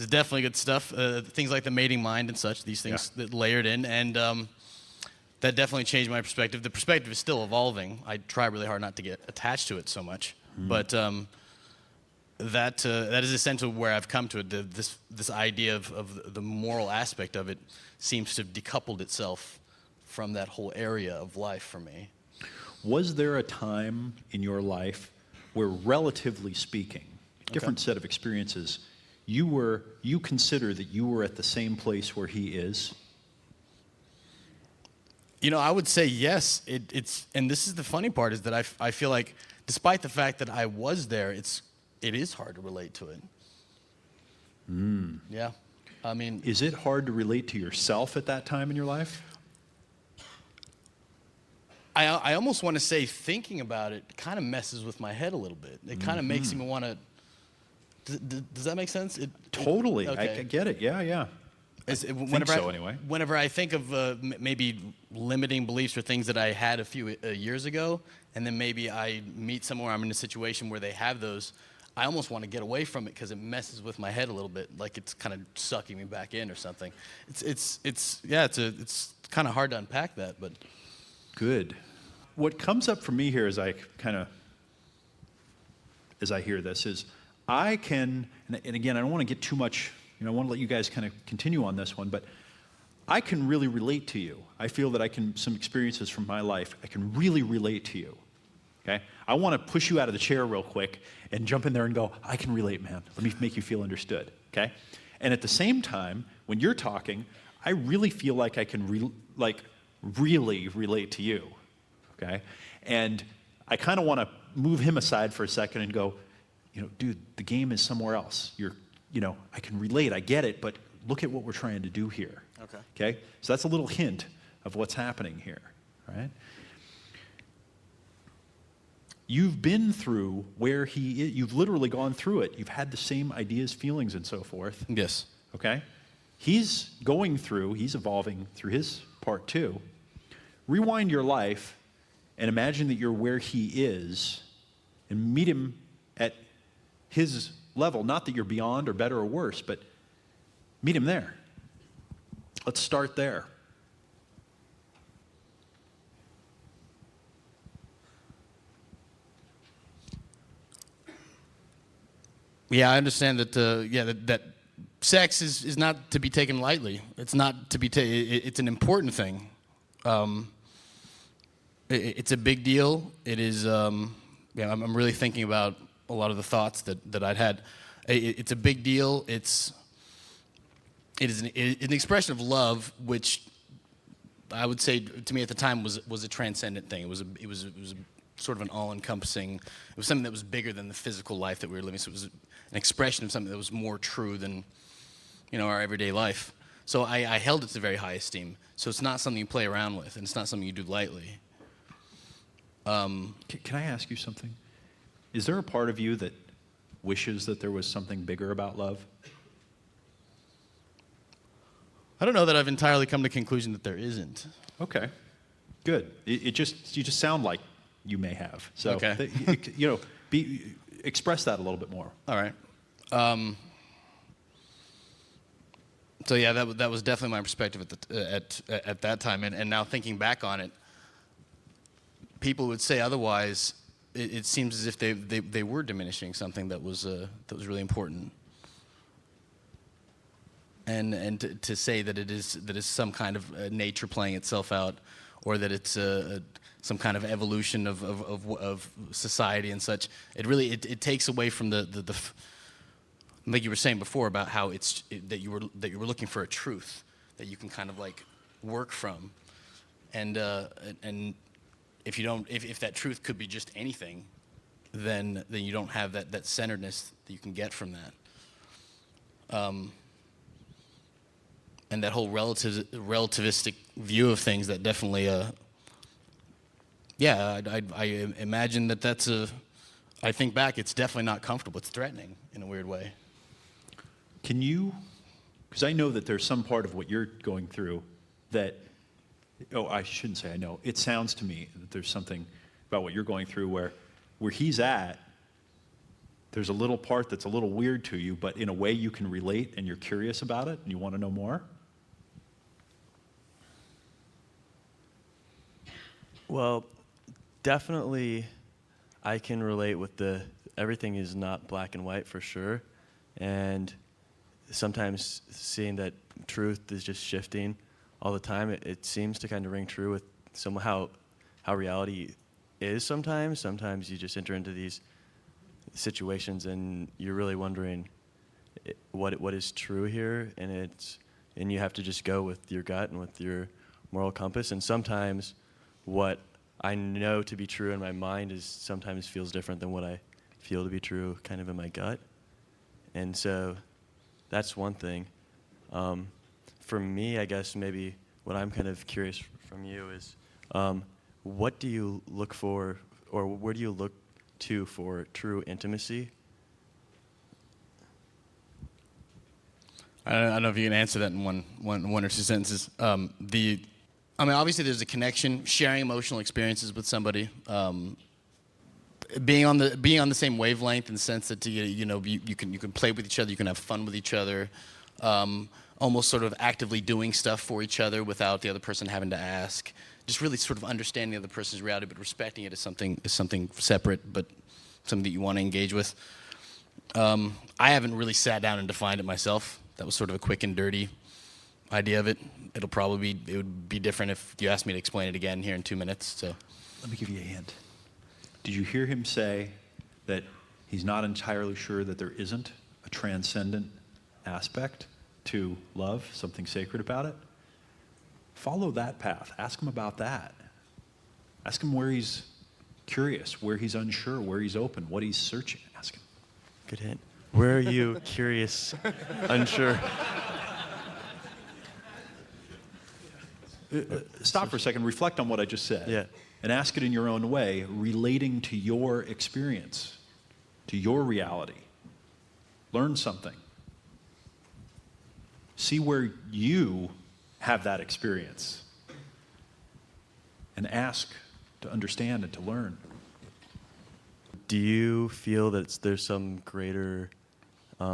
definitely good stuff. Things like the mating mind and such, these things that layered in. And that definitely changed my perspective. The perspective is still evolving. I try really hard not to get attached to it so much. But that is essentially where I've come to it. This idea of the moral aspect of it seems to have decoupled itself from that whole area of life for me. Was there a time in your life where, relatively speaking, different set of experiences, you consider that you were at the same place where he is? I would say yes. It's and this is the funny part, is that I feel like, despite the fact that I was there, it is hard to relate to it. Yeah. I mean... Is it hard to relate to yourself at that time in your life? I almost want to say thinking about it kind of messes with my head a little bit. It kind of makes me want Does that make sense? Totally. Okay. I get it. Yeah, yeah. Whenever so, anyway. Whenever I think of maybe limiting beliefs or things that I had a few years ago, and then maybe I meet someone, I'm in a situation where they have those, I almost want to get away from it because it messes with my head a little bit, like it's kind of sucking me back in or something. It's kind of hard to unpack that, but Good. What comes up for me here as I hear this is I can, and again, I don't want to get too much, I want to let you guys kind of continue on this one, but I can really relate to you. I feel that some experiences from my life, I can really relate to you, okay? I want to push you out of the chair real quick and jump in there and go, I can relate, man. Let me make you feel understood, okay? And at the same time, when you're talking, I really feel like I can really relate to you, okay? And I kind of want to move him aside for a second and go, dude, the game is somewhere else. I can relate, I get it, but look at what we're trying to do here. Okay? So that's a little hint of what's happening here, right? You've been through where he is. You've literally gone through it. You've had the same ideas, feelings, and so forth. yes. Okay? He's evolving through his part too. Rewind your life and imagine that you're where he is and meet him at his level. Not that you're beyond or better or worse, but meet him there. Let's start there. Yeah, I understand that. That sex is not to be taken lightly. It's not to be it's an important thing. It's a big deal. It is. I'm really thinking about a lot of the thoughts that I'd had. It's a big deal. It is an expression of love, which I would say to me at the time was a transcendent thing. It was a sort of an all-encompassing. It was something that was bigger than the physical life that we were living. So it was an expression of something that was more true than, our everyday life. So I held it to very high esteem. So it's not something you play around with, and it's not something you do lightly. Can I ask you something? Is there a part of you that wishes that there was something bigger about love? I don't know that I've entirely come to the conclusion that there isn't. Okay, good. You just sound like you may have. So, Okay. express that a little bit more. All right. So yeah, that was definitely my perspective at that time, and now thinking back on it, people would say otherwise. It seems as if they were diminishing something that was really important. And to say that it is some kind of nature playing itself out, or that it's some kind of evolution of society and such, it takes away from the like you were saying before about how that you were looking for a truth that you can kind of like work from, and if that truth could be just anything, then you don't have that centeredness that you can get from that. And that whole relativistic view of things that definitely, I imagine that's I think back, it's definitely not comfortable. It's threatening in a weird way. Can you, because I know that there's some part of what you're going through that, I shouldn't say I know. It sounds to me that there's something about what you're going through where he's at, there's a little part that's a little weird to you, but in a way you can relate and you're curious about it and you want to know more? Well, definitely I can relate with everything is not black and white for sure. And sometimes seeing that truth is just shifting all the time, it seems to kind of ring true with somehow how reality is sometimes. Sometimes you just enter into these situations and you're really wondering what is true here, and you have to just go with your gut and with your moral compass. And sometimes what I know to be true in my mind sometimes feels different than what I feel to be true kind of in my gut. And so that's one thing. For me, I guess maybe what I'm kind of curious from you is what do you look for, or where do you look to for true intimacy? I don't know if you can answer that in one or two sentences. Obviously there's a connection, sharing emotional experiences with somebody, being on the same wavelength in the sense that you can play with each other, you can have fun with each other, almost sort of actively doing stuff for each other without the other person having to ask. Just really sort of understanding the other person's reality, but respecting it as something separate, but something that you want to engage with. I haven't really sat down and defined it myself. That was sort of a quick and dirty idea of it. It would be different if you asked me to explain it again here in 2 minutes. So, Let me give you a hint. Did you hear him say that he's not entirely sure that there isn't a transcendent aspect to love, something sacred about it? Follow that path. Ask him about that. Ask him where he's curious, where he's unsure, where he's open, what he's searching. Ask him. Good hint. Where are you curious, unsure? Stop for a second, reflect on what I just said. Yeah. And ask it in your own way, relating to your experience, to your reality. Learn something. See where you have that experience. And ask to understand and to learn. Do you feel that there's some greater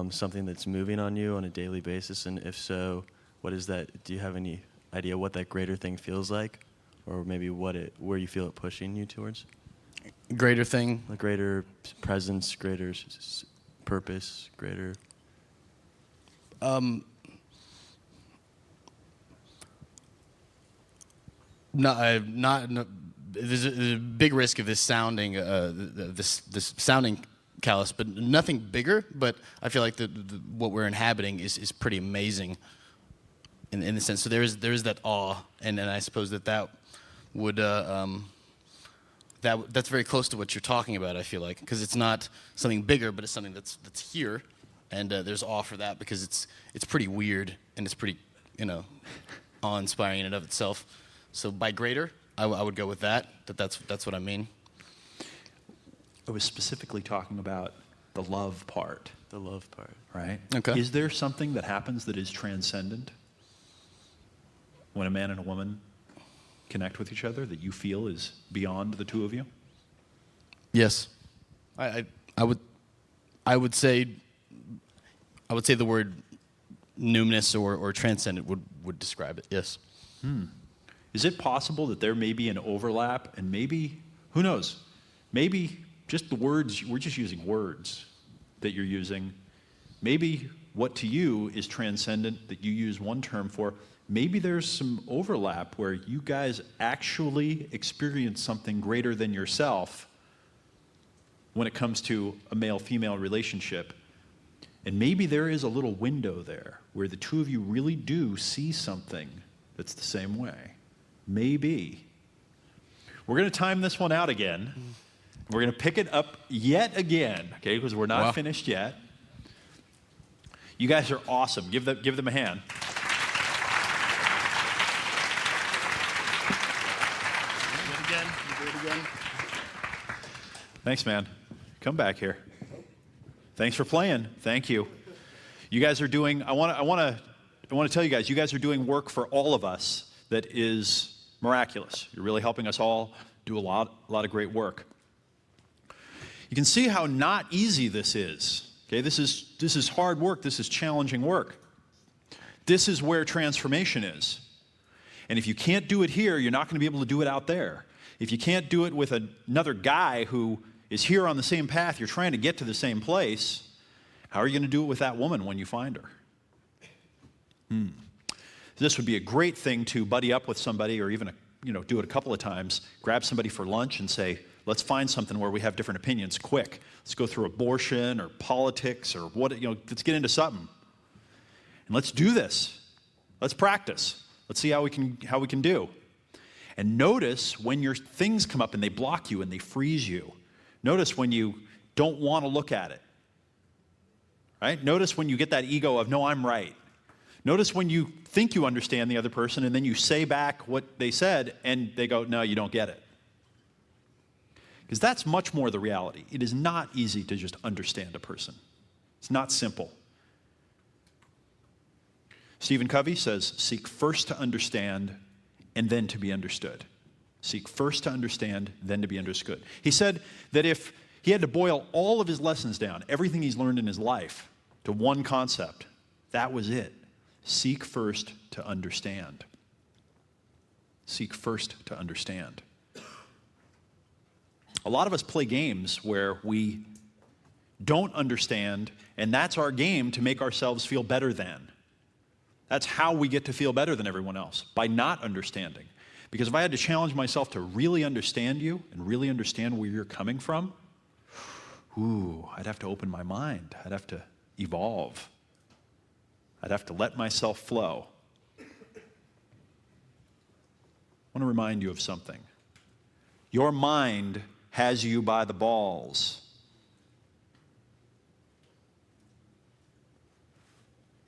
something that's moving on you on a daily basis? And if so, what is that? Do you have any idea what that greater thing feels like? Or maybe where you feel it pushing you towards? Greater thing? A greater presence, greater purpose, greater... There's a big risk of this sounding this sounding callous, but nothing bigger. But I feel like what we're inhabiting is pretty amazing in the sense. So there is that awe, and I suppose that would that's very close to what you're talking about. I feel like, because it's not something bigger, but it's something that's here, and there's awe for that because it's pretty weird and it's pretty awe-inspiring in and of itself. So by greater, I would go with that's what I mean. I was specifically talking about the love part. The love part. Right? Okay. Is there something that happens that is transcendent when a man and a woman connect with each other that you feel is beyond the two of you? Yes. I would say the word numinous or transcendent would describe it. Yes. Is it possible that there may be an overlap and maybe, who knows, maybe just the words, we're just using words that you're using. Maybe what to you is transcendent that you use one term for, maybe there's some overlap where you guys actually experience something greater than yourself when it comes to a male-female relationship. And maybe there is a little window there where the two of you really do see something that's the same way. Maybe. We're going to time this one out again. We're going to pick it up yet again, okay, because we're not finished yet. You guys are awesome. Give them a hand. You do it again. Thanks, man. Come back here. Thanks for playing. Thank you. You guys are doing, I want to tell you guys, you guys are doing work for all of us that is miraculous. You're really helping us all do a lot of great work. You can see how not easy this is. Okay, this is hard work. This is challenging work. This is where transformation is. And if you can't do it here, you're not going to be able to do it out there. If you can't do it with another guy who is here on the same path, you're trying to get to the same place, how are you going to do it with that woman when you find her? This would be a great thing to buddy up with somebody, or even do it a couple of times. Grab somebody for lunch and say, let's find something where we have different opinions quick. Let's go through abortion or politics or let's get into something. And let's do this. Let's practice. Let's see how we can do. And notice when your things come up and they block you and they freeze you. Notice when you don't want to look at it. Right? Notice when you get that ego of, no, I'm right. Notice when you think you understand the other person and then you say back what they said and they go, no, you don't get it. Because that's much more the reality. It is not easy to just understand a person. It's not simple. Stephen Covey says, seek first to understand and then to be understood. Seek first to understand, then to be understood. He said that if he had to boil all of his lessons down, everything he's learned in his life, to one concept, that was it. Seek first to understand. Seek first to understand. A lot of us play games where we don't understand, and that's our game to make ourselves feel better than. That's how we get to feel better than everyone else, by not understanding. Because if I had to challenge myself to really understand you and really understand where you're coming from, I'd have to open my mind. I'd have to evolve. I'd have to let myself flow. I want to remind you of something. Your mind has you by the balls.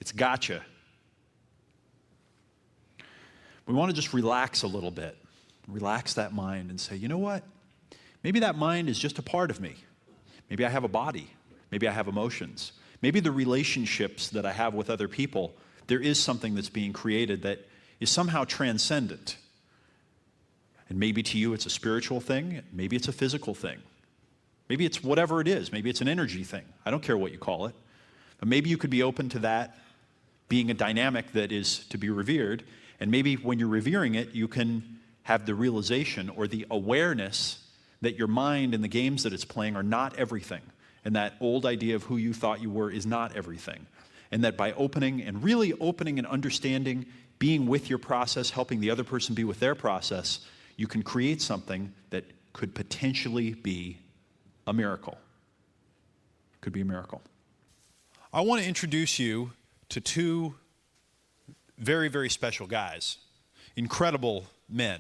It's gotcha. We want to just relax a little bit. Relax that mind and say, you know what? Maybe that mind is just a part of me. Maybe I have a body. Maybe I have emotions. Maybe the relationships that I have with other people, there is something that's being created that is somehow transcendent. And maybe to you it's a spiritual thing. Maybe it's a physical thing. Maybe it's whatever it is. Maybe it's an energy thing. I don't care what you call it. But maybe you could be open to that being a dynamic that is to be revered. And maybe when you're revering it, you can have the realization or the awareness that your mind and the games that it's playing are not everything. And that old idea of who you thought you were is not everything. And that by opening and really opening and understanding, being with your process, helping the other person be with their process, you can create something that could potentially be a miracle. Could be a miracle. I want to introduce you to two very, very special guys, incredible men.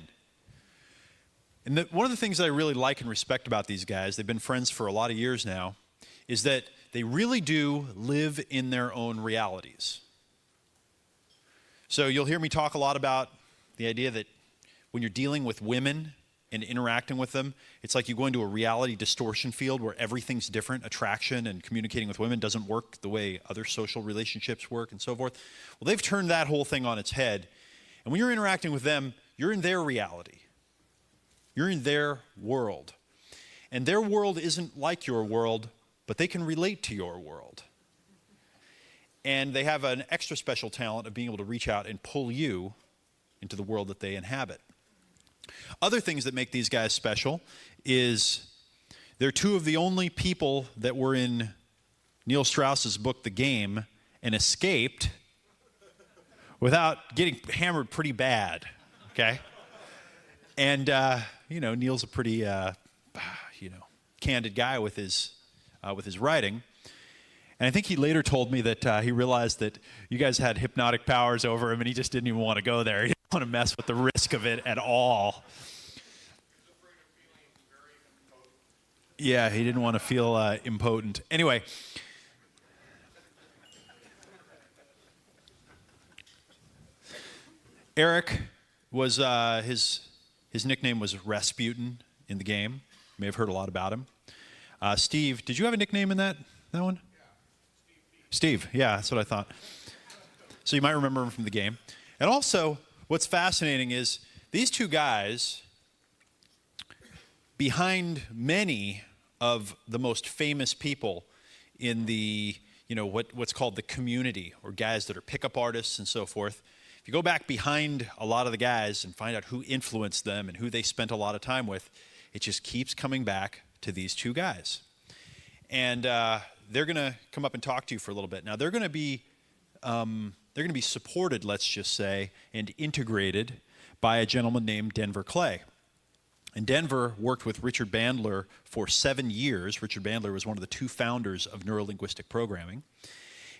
And one of the things that I really like and respect about these guys, they've been friends for a lot of years now, is that they really do live in their own realities. So you'll hear me talk a lot about the idea that when you're dealing with women and interacting with them, it's like you go into a reality distortion field where everything's different. Attraction and communicating with women doesn't work the way other social relationships work and so forth. Well, they've turned that whole thing on its head. And when you're interacting with them, you're in their reality. You're in their world. And their world isn't like your world, but they can relate to your world. And they have an extra special talent of being able to reach out and pull you into the world that they inhabit. Other things that make these guys special is they're two of the only people that were in Neil Strauss's book, The Game, and escaped without getting hammered pretty bad, okay? And, Neil's a pretty, candid guy with his writing. And I think he later told me that he realized that you guys had hypnotic powers over him and he just didn't even want to go there. He didn't want to mess with the risk of it at all. Yeah, he didn't want to feel impotent. Anyway, Eric was, his nickname was Rasputin in The Game. You may have heard a lot about him. Steve, did you have a nickname in that one? Steve, yeah, that's what I thought. So you might remember him from The Game. And also, what's fascinating is these two guys, behind many of the most famous people in the, what's called the community, or guys that are pickup artists and so forth, if you go back behind a lot of the guys and find out who influenced them and who they spent a lot of time with, it just keeps coming back to these two guys. And they're going to come up and talk to you for a little bit. Now, they're going to be supported, let's just say, and integrated by a gentleman named Denver Clay. And Denver worked with Richard Bandler for 7 years. Richard Bandler was one of the two founders of neurolinguistic programming.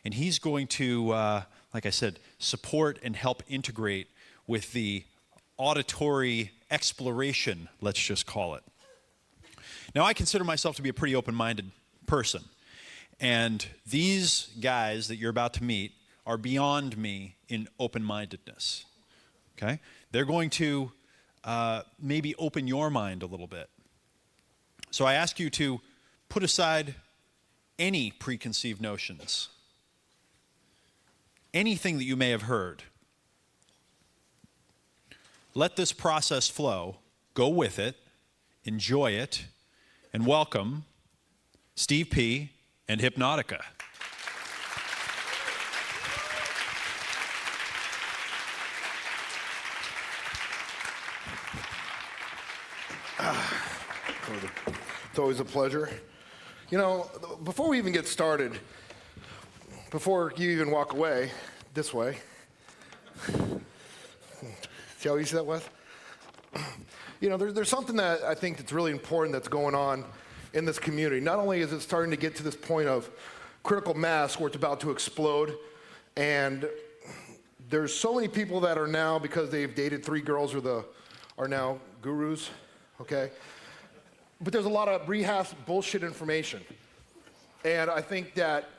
And he's going to, like I said, support and help integrate with the auditory exploration, let's just call it. Now, I consider myself to be a pretty open-minded person. And these guys that you're about to meet are beyond me in open-mindedness, okay? They're going to maybe open your mind a little bit. So I ask you to put aside any preconceived notions. anything that you may have heard. Let this process flow, go with it, enjoy it, and welcome Steve P. and Hypnotica. It's always a pleasure. You know, before we even get started, before you even walk away, this way. See how easy that was? You know, there's something that I think that's really important that's going on in this community. Not only is it starting to get to this point of critical mass where it's about to explode, and there's so many people that are now, because they've dated 3 girls, are now gurus, okay? But there's a lot of rehashed bullshit information. And I think that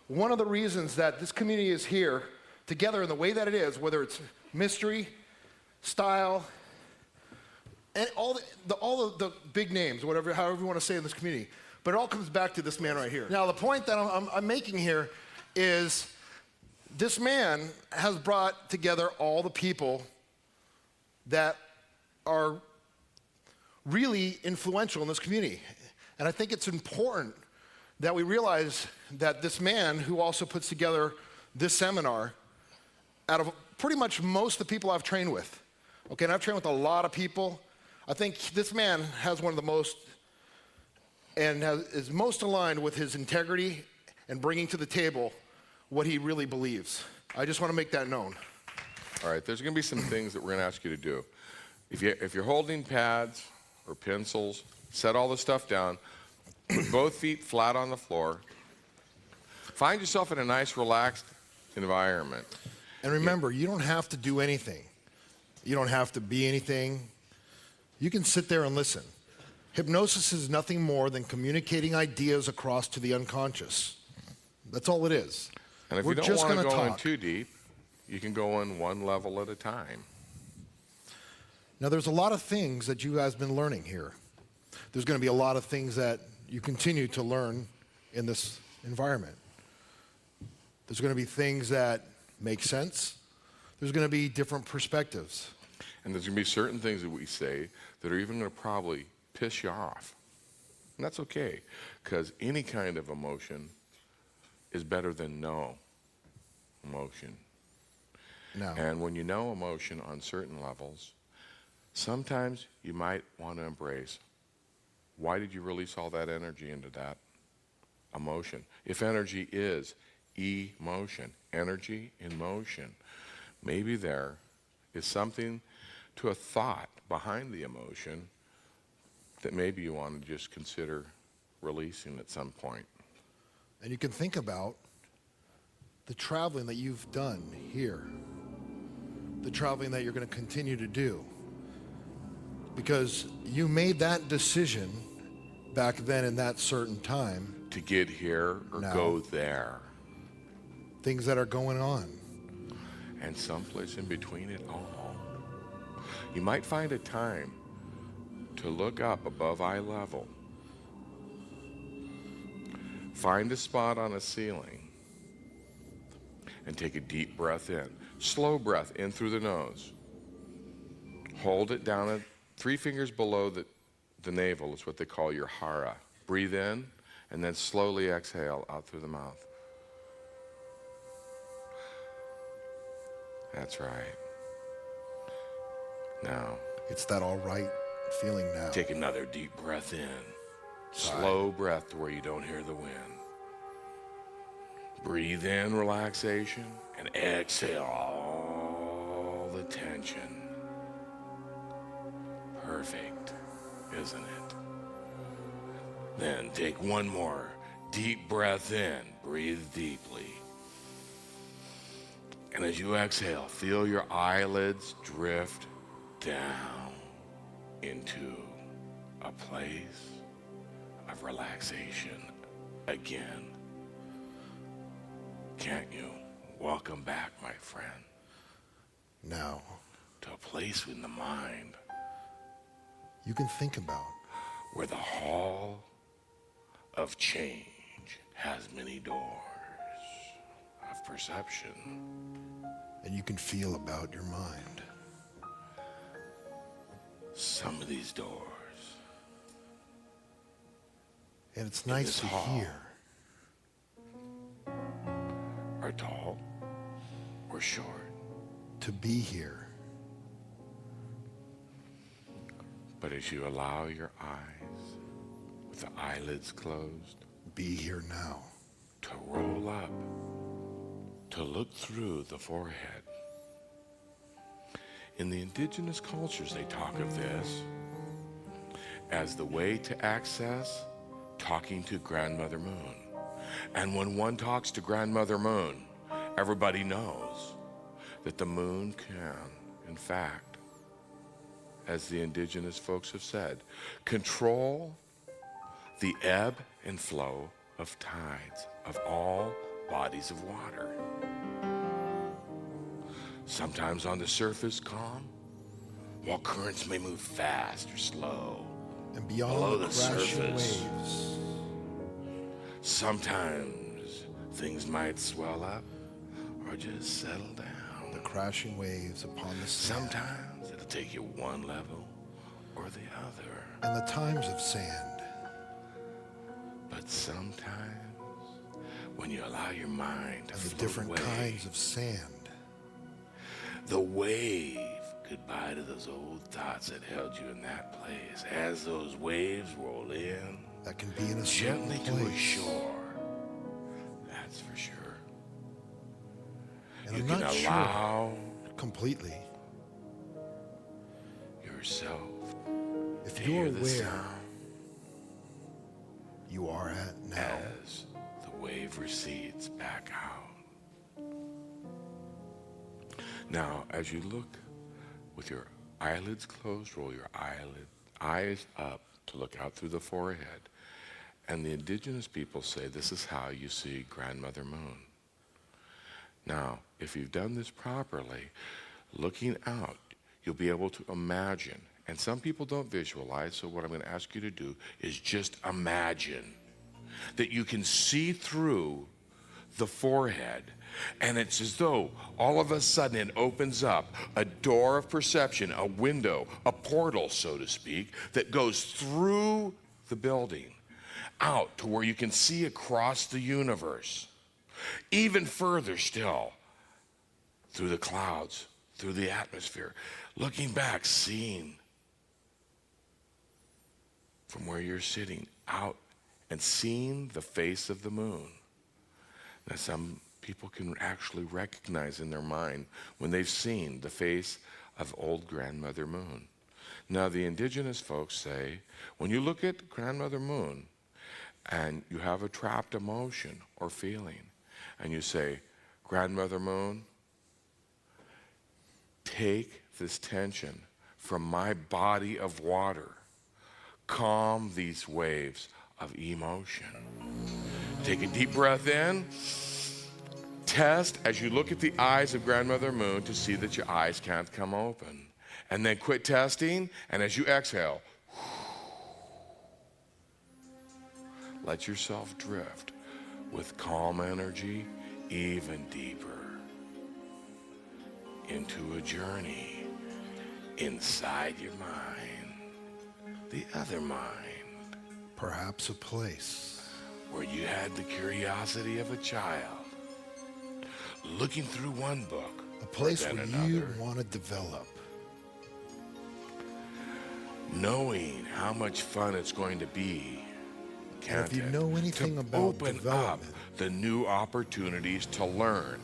one of the reasons that this community is here together in the way that it is, whether it's mystery, style, and all the big names, however you want to say in this community, but it all comes back to this man right here. Now, the point that I'm making here is this man has brought together all the people that are really influential in this community. And I think it's important that we realize that this man who also puts together this seminar, out of pretty much most of the people I've trained with, okay, and I've trained with a lot of people, I think this man has one of the most, and is most aligned with his integrity and bringing to the table what he really believes. I just want to make that known. All right, there's going to be some things that we're going to ask you to do. If you're holding pads or pencils, set all the stuff down, put both feet flat on the floor. Find yourself in a nice, relaxed environment. And remember, you don't have to do anything. You don't have to be anything. You can sit there and listen. Hypnosis is nothing more than communicating ideas across to the unconscious. That's all it is. And if We're you don't just want to gonna go in talk. too deep, you can go in one level at a time. Now, there's a lot of things that you guys have been learning here. There's going to be a lot of things that you continue to learn in this environment. There's going to be things that make sense. There's going to be different perspectives. And there's going to be certain things that we say that are even going to probably piss you off. And that's okay, because any kind of emotion is better than no emotion. No. And when you know emotion on certain levels, sometimes you might want to embrace, why did you release all that energy into that emotion? If energy is emotion, energy in motion, maybe there is something to a thought behind the emotion that maybe you want to just consider releasing at some point. And you can think about the traveling that you've done here, the traveling that you're going to continue to do. Because you made that decision back then in that certain time. To get here or Now. go there. Things that are going on. And someplace in between it all. You might find a time to look up above eye level. Find a spot on a ceiling and take a deep breath in. Slow breath in through the nose. Hold it down at 3 fingers below the navel is what they call your hara. Breathe in and then slowly exhale out through the mouth. That's right. Now, it's that all right feeling now. Take another deep breath in. Slow breath to where you don't hear the wind. Breathe in relaxation and exhale all the tension. Perfect, isn't it? Then take one more deep breath in. Breathe deeply. And as you exhale, feel your eyelids drift down into a place of relaxation again. Can't you? Welcome back, my friend. Now, to a place in the mind you can think about where the hall of change has many doors of perception. And you can feel about your mind. Some of these doors. And it's nice to hall hear. Are tall or short. To be here. But as you allow your eyes, with the eyelids closed, be here now. To roll up, to look through the forehead. In the indigenous cultures, they talk of this as the way to access talking to Grandmother Moon. And when one talks to Grandmother Moon, everybody knows that the moon can, in fact, as the indigenous folks have said, control the ebb and flow of tides of all bodies of water. Sometimes on the surface calm, while currents may move fast or slow. And beyond below the the crashing surface. waves. Sometimes things might swell up or just settle down. The crashing waves upon the sand. Sometimes it'll take you one level or the other. And the times of sand. But sometimes when you allow your mind to And the float different away, kinds of sand. the wave goodbye to those old thoughts that held you in that place. As those waves roll in, that can be in a certain gently to a place. shore. That's for sure. And You I'm can not allow sure completely yourself if to you're hear the where sound you are at now. as the wave recedes back out. Now, as you look with your eyelids closed, roll your eyes up to look out through the forehead. And the indigenous people say this is how you see Grandmother Moon. Now, if you've done this properly, looking out, you'll be able to imagine. And some people don't visualize, so what I'm going to ask you to do is just imagine that you can see through the forehead, and it's as though all of a sudden it opens up a door of perception, a window, a portal, so to speak, that goes through the building out to where you can see across the universe. Even further still, through the clouds, through the atmosphere, looking back, seeing from where you're sitting out and seeing the face of the moon. Now, some people can actually recognize in their mind when they've seen the face of old Grandmother Moon. Now, the indigenous folks say, when you look at Grandmother Moon and you have a trapped emotion or feeling, and you say, Grandmother Moon, take this tension from my body of water. Calm these waves of emotion. Take a deep breath in. Test as you look at the eyes of Grandmother Moon to see that your eyes can't come open. And then quit testing, and as you exhale, let yourself drift with calm energy even deeper into a journey inside your mind, the other mind. Perhaps a place where you had the curiosity of a child, looking through one book, a place then where another, you want to develop. Knowing how much fun it's going to be. And if you know anything to about open development, up the new opportunities to learn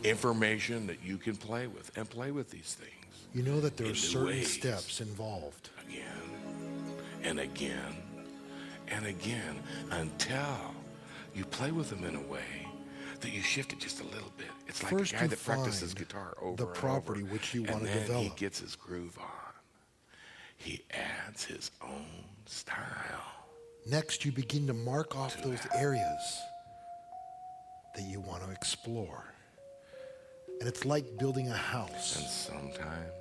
information that you can play with, and play with these things. you know that there in are new certain ways. steps involved. Again and again and again until you play with them in a way that you shift it just a little bit. It's like First a guy you that practices find guitar over the and property over, which you and want to then he develop. gets his groove on. He adds his own style. Next, you begin to mark off those areas that you want to explore. And it's like building a house. And sometimes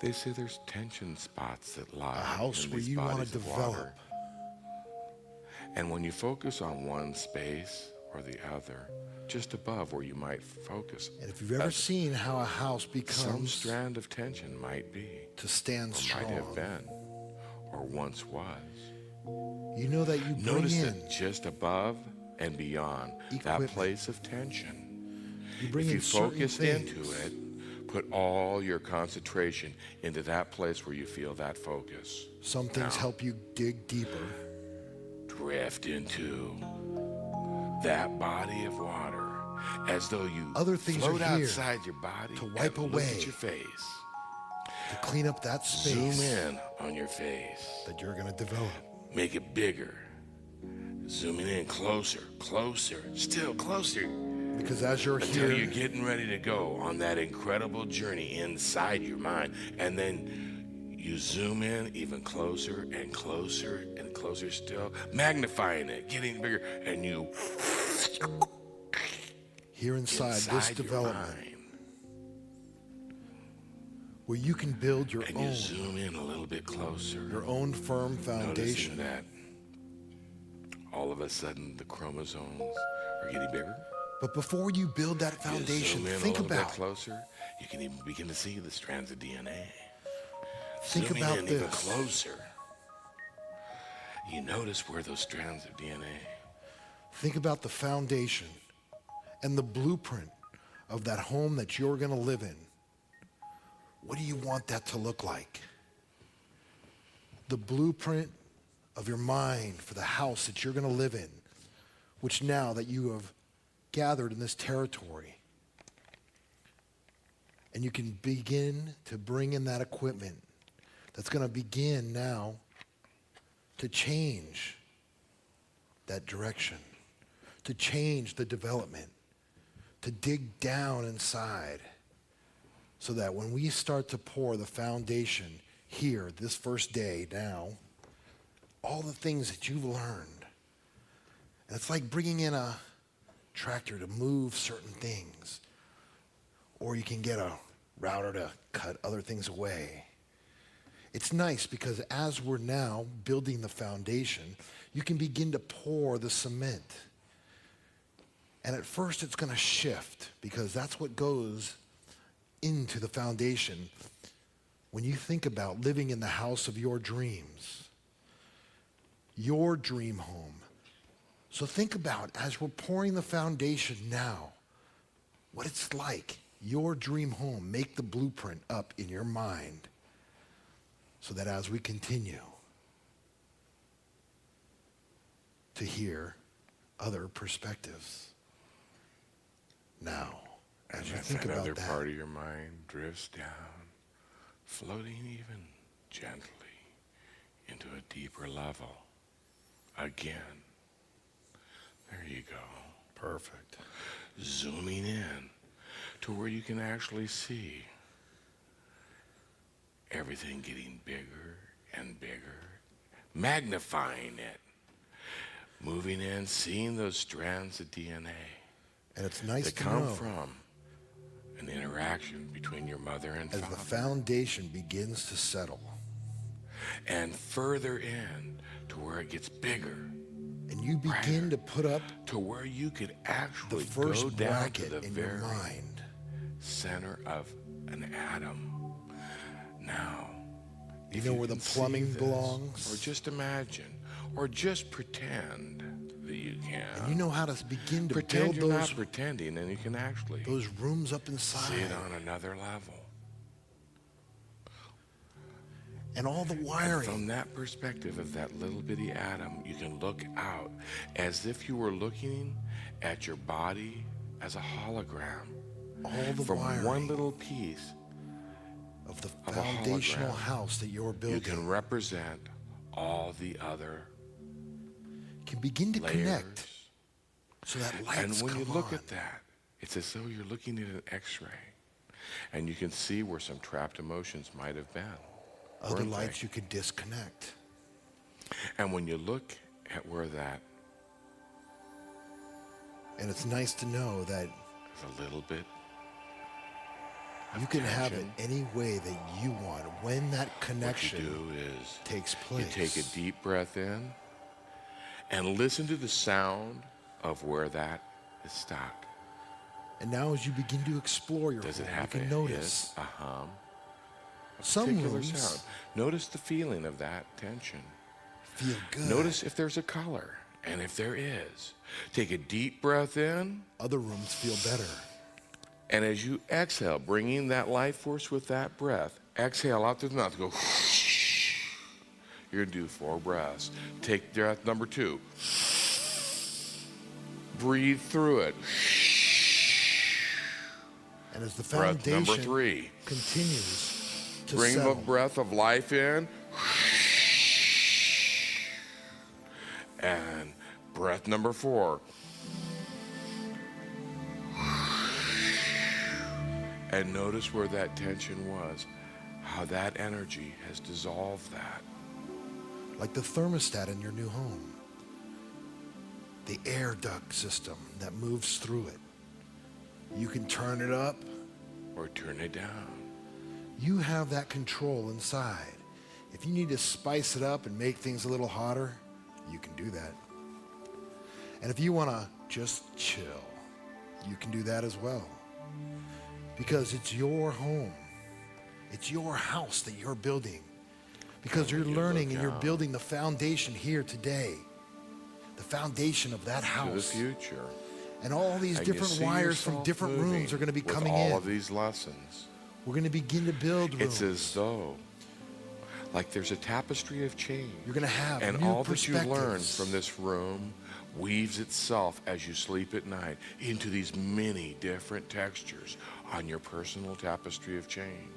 they say there's tension spots that lie A house in where these you want bodies to of develop. water. And when you focus on one space or the other, just above where you might focus. And if you've ever seen how a house Some becomes strand of tension might be, to stand or might have strong, been, or once was. you know that you bring Notice in, that just above and beyond that equipment. place of tension, you bring if in you certain focus things. into it, put all your concentration into that place where you feel that focus. Some things Now, help you dig deeper. drift into that body of water as though you Other things float are here outside your body to wipe and look away, at your face. to clean up that Zoom space in on your face. that you're going to develop. Make it bigger. Zooming in closer, closer, still closer. Because as you're Until here, you're getting ready to go on that incredible journey inside your mind. And then you zoom in even closer and closer and closer still, magnifying it, getting bigger, and you here inside this inside your development, mind. where you can build your And you own, zoom in a little bit closer. your own firm Noticing foundation. that all of a sudden the chromosomes are getting bigger. But before you build that You foundation, zoom in think a little about bit closer. You can even begin to see the strands of DNA. Think Zooming about in even this. closer. You notice where those strands of DNA. Think about the foundation and the blueprint of that home that you're going to live in. What do you want that to look like? The blueprint of your mind for the house that you're going to live in, which now that you have gathered in this territory, and you can begin to bring in that equipment that's going to begin now to change that direction, to change the development, to dig down inside, so that when we start to pour the foundation here this first day now, all the things that you've learned, and it's like bringing in a tractor to move certain things, or you can get a router to cut other things away. It's nice because as we're now building the foundation, you can begin to pour the cement. And at first it's going to shift because that's what goes into the foundation when you think about living in the house of your dreams, your dream home. So think about, as we're pouring the foundation now, what it's like, your dream home. Make the blueprint up in your mind so that as we continue to hear other perspectives. Now, as you think about another that, part of your mind drifts down, floating even gently into a deeper level. Again. There you go. Perfect. Zooming in to where you can actually see everything getting bigger and bigger, magnifying it, moving in, seeing those strands of DNA and it's nice that to come know from an interaction between your mother and as father. the foundation begins to settle, And further in to where it gets bigger. and you begin to put up to where you could the actually first go down to bracket the in your very mind. center of an atom. Now, You if know where the can see plumbing this, belongs? or just imagine, or just pretend that you can. And you know how to begin to Pretend build you're those, not pretending, and you can actually those rooms up see inside. it on another level. And all the And wiring. from that perspective of that little bitty atom, you can look out as if you were looking at your body as a hologram. All the From wiring one little piece of the of a foundational hologram, house that you're you building can represent all the other can begin to layers. connect so that And lights when come you look on. at that, it's as though you're looking at an x-ray. And you can see where some trapped emotions might have been. Other weren't lights they? you can disconnect. And when you look at where that And it's nice to know that is a little bit you can have it tension, any way that you want. When that what connection you do is takes you place, take a deep breath in and listen to the sound of where that is stuck. And now as you begin to explore your Does it home, have you can a notice hiss, a hum, a some particular rooms sound? Notice the feeling of that tension. feel good. Notice if there's a color, and if there is. Take a deep breath in, Other rooms feel better. and as you exhale, bringing that life force with that breath, exhale out through the mouth. Go. You're going to do 4 breaths. Take breath number 2. Breathe through it. And as the Breath foundation number 3. continues to Bring settle, the breath of life in. And breath number 4. And notice where that tension was, how that energy has dissolved that. like the thermostat in your new home, the air duct system that moves through it. You can turn it up. Or turn it down. You have that control inside. If you need to spice it up and make things a little hotter, you can do that. And if you want to just chill, you can do that as well. Because it's your home. It's your house that you're building. Because you're learning and you're building the foundation here today. The foundation of that To the house. future. And all these And you different see wires from yourself different moving rooms are going to be with coming all in. of these lessons. We're going to begin to build rooms. It's as though, like there's a tapestry of change. You're going to have And new all that you learn perspectives. from this room weaves itself as you sleep at night into these many different textures on your personal tapestry of change.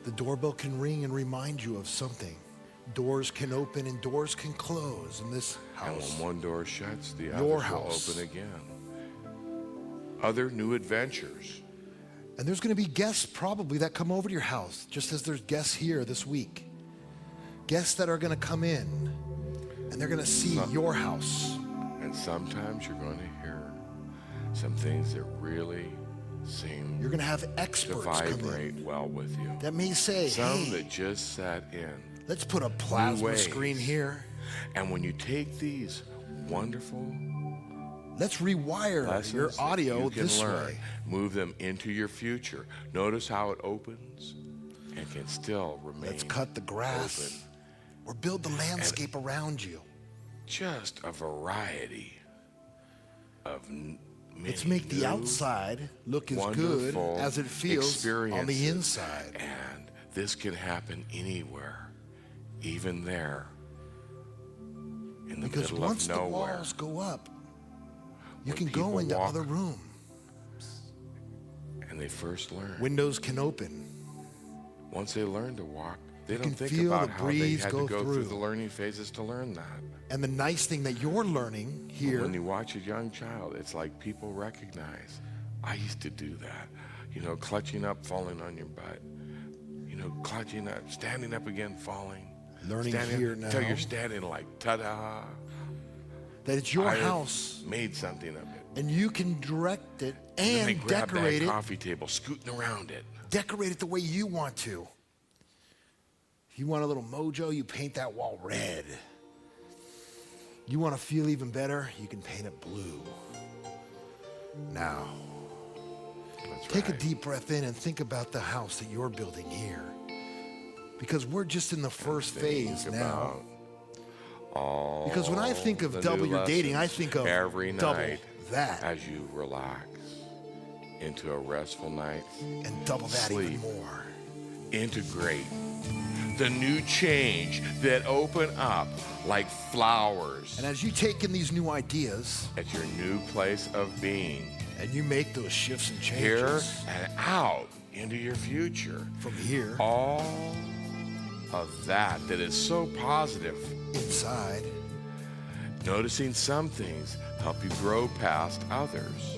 The doorbell can ring and remind you of something. Doors can open and doors can close in this And house. when one door shuts, the Your others will house. open again. Other new adventures. And there's going to be guests probably that come over to your house, just as there's guests here this week. Guests that are going to come in and they're going to see your house. And sometimes you're going to hear some things that really seem You're going to have to experts come vibrate in well with you. that may say, Some hey, that just sat in. let's put a plasma ways. screen here. And when you take these wonderful Let's rewire lessons your that audio you can this learn, way. move them into your future. Notice how it opens and can still remain Let's cut the grass open. or build the landscape around you. Just a variety of many Let's make the new, outside look as good wonderful as it feels on the experiences. inside. And this can happen anywhere, even there, in the Because middle once of the nowhere. walls go up, you When can go people into walk- other rooms. And they first learn. Windows can open. Once they learn to walk, they You don't can think feel about the how they breeze had go to go through through. the learning phases to learn that. And the nice thing that you're learning But here, when you watch a young child, it's like people recognize, I used to do that. You know, clutching up, falling on your butt. You know, clutching up, standing up again, falling. learning Standing here until now, you're standing like, ta-da. that it's your I house made something of it. and you can direct it And then they and grab decorate that it. coffee table, scooting around it. Decorate it the way you want to. If you want a little mojo, you paint that wall red. You want to feel even better, you can paint it blue. Now, That's take a right. deep breath in and think about the house that you're building here. Because we're just in the first phase Think now. about all Because when I think of the double new your dating, I lessons think of every double night that as you relax into a restful night. and double that sleep. even more. Integrate the new change that open up like flowers And as you take in these new ideas at your new place of being, and you make those shifts and here changes and out into your future, from here all of that is so positive. inside, Noticing some things help you grow past others,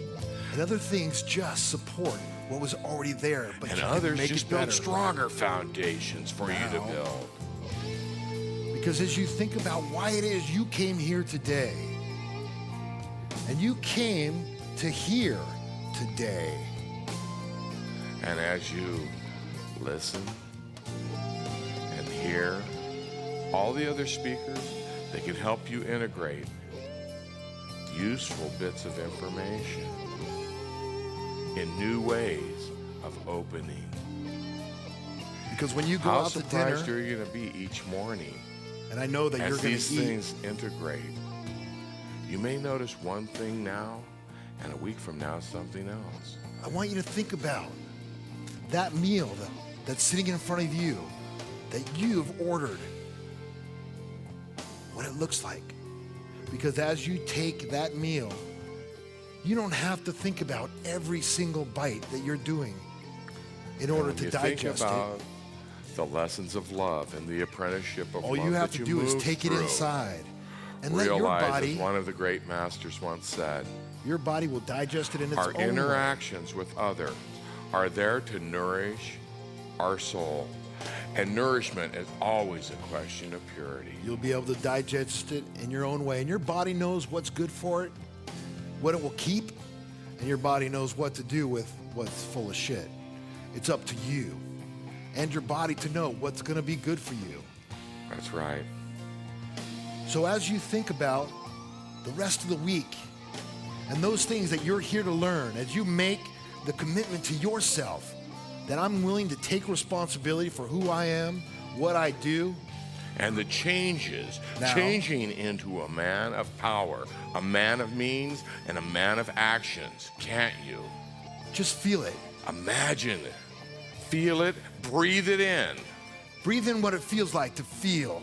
and other things just support what was already there, but and you can others make just it build better. stronger foundations for you to Now. build. Because as you think about why it is you came here today, and you came to here today, And as you listen and hear all the other speakers that can help you integrate, useful bits of information in new ways of opening. Because when you go How out to surprised dinner, are you going to be each morning and I know that as you're going these to eat, things integrate? You may notice one thing now, and a week from now, something else. I want you to think about that meal that's sitting in front of you that you've ordered, what it looks like. Because as you take that meal, you don't have to think about every single bite that you're doing in order to digest think about it. the lessons of love and the apprenticeship of All love you have that to do is move take it through, inside and let your realize, body, as one of the great masters once said, your body will digest it in its our own way. interactions with others are there to nourish our soul. And nourishment is always a question of purity. You'll be able to digest it in your own way. And your body knows what's good for it, what it will keep, and your body knows what to do with what's full of shit. It's up to you and your body to know what's going to be good for you. That's right. So as you think about the rest of the week and those things that you're here to learn, as you make the commitment to yourself that I'm willing to take responsibility for who I am, what I do, and the changes, Now- changing into a man of power, a man of means, and a man of actions, can't you? just feel it. Imagine it, feel it, breathe it in. Breathe in what it feels like to feel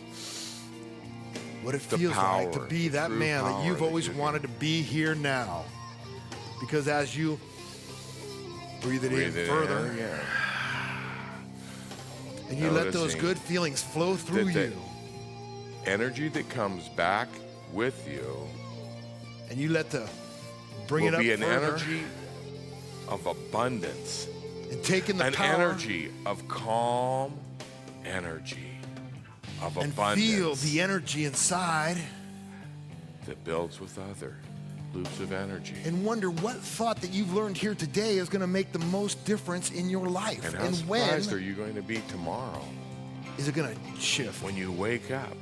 what it The feels like to power, be the that true man that power you've that always you can- wanted to be here now. Because as you breathe it Breathe in it further, in, yeah. and you let those Noticing good feelings flow through that the you, energy that comes back with you and you let the bring will it up be an further, energy of abundance, and taking the an power energy of calm energy, of and abundance feel the energy inside, that builds with other loops of energy. and wonder what thought that you've learned here today is going to make the most difference in your life. And how And when surprised are you going to be tomorrow is it going to shift? when you wake up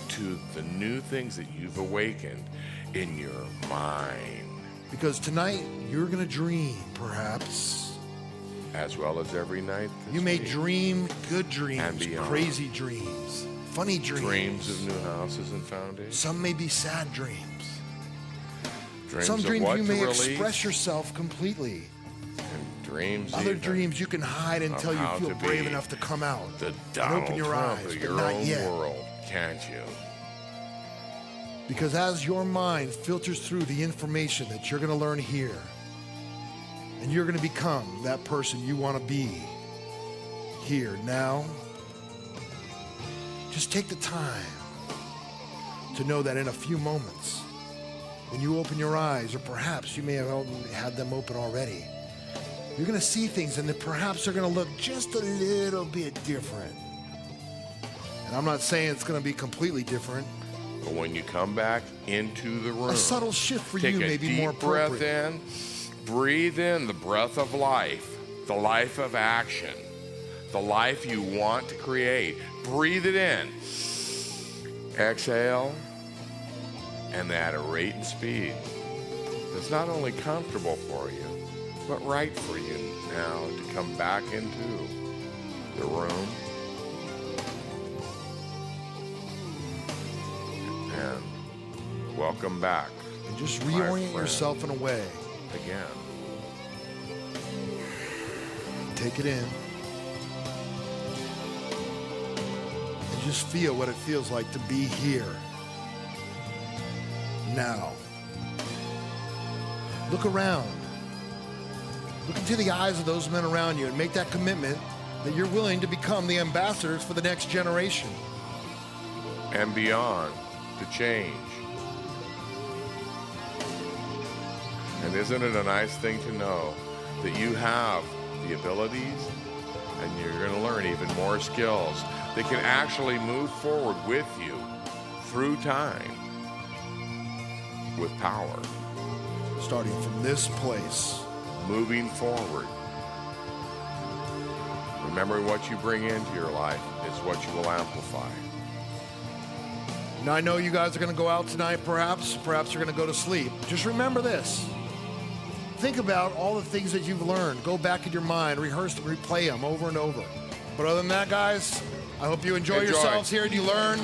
to the new things that you've awakened in your mind, Because tonight you're going to dream, perhaps. as well as every night this You may week. dream good And dreams, beyond. crazy dreams, funny dreams. Dreams of new houses and foundations. Some may be sad dreams. Dreams Some of dreams what you to may release, express yourself completely. and dreams Other even dreams you can hide of until you how feel to brave be enough to come out the and Donald open your Trump eyes, of but your not own yet. world, can't you? Because as your mind filters through the information that you're going to learn here, and you're going to become that person you want to be here now, just take the time to know that in a few moments, when you open your eyes, or perhaps you may have had them open already, you're going to see things and that perhaps they're going to look just a little bit different. And I'm not saying it's going to be completely different. But when you come back into the room, A subtle shift for take you a may be deep more breath appropriate. in, breathe in the breath of life, the life of action, the life you want to create. Breathe it in. Exhale, and at a rate and speed that's not only comfortable for you, but right for you now to come back into the room and welcome back And just my reorient friend. yourself in a way. Again. Take it in. And just feel what it feels like to be here. Now. Look around. Look into the eyes of those men around you and make that commitment that you're willing to become the ambassadors for the next generation. And beyond to change. And isn't it a nice thing to know that you have the abilities and you're going to learn even more skills that can actually move forward with you through time with power. Starting from this place. Moving forward. Remember, what you bring into your life is what you will amplify. Now, I know you guys are going to go out tonight, perhaps you're going to go to sleep. Just remember this. Think about all the things that you've learned. Go back in your mind, rehearse them, replay them over and over. But other than that, guys, I hope you enjoy yourselves here and you learn.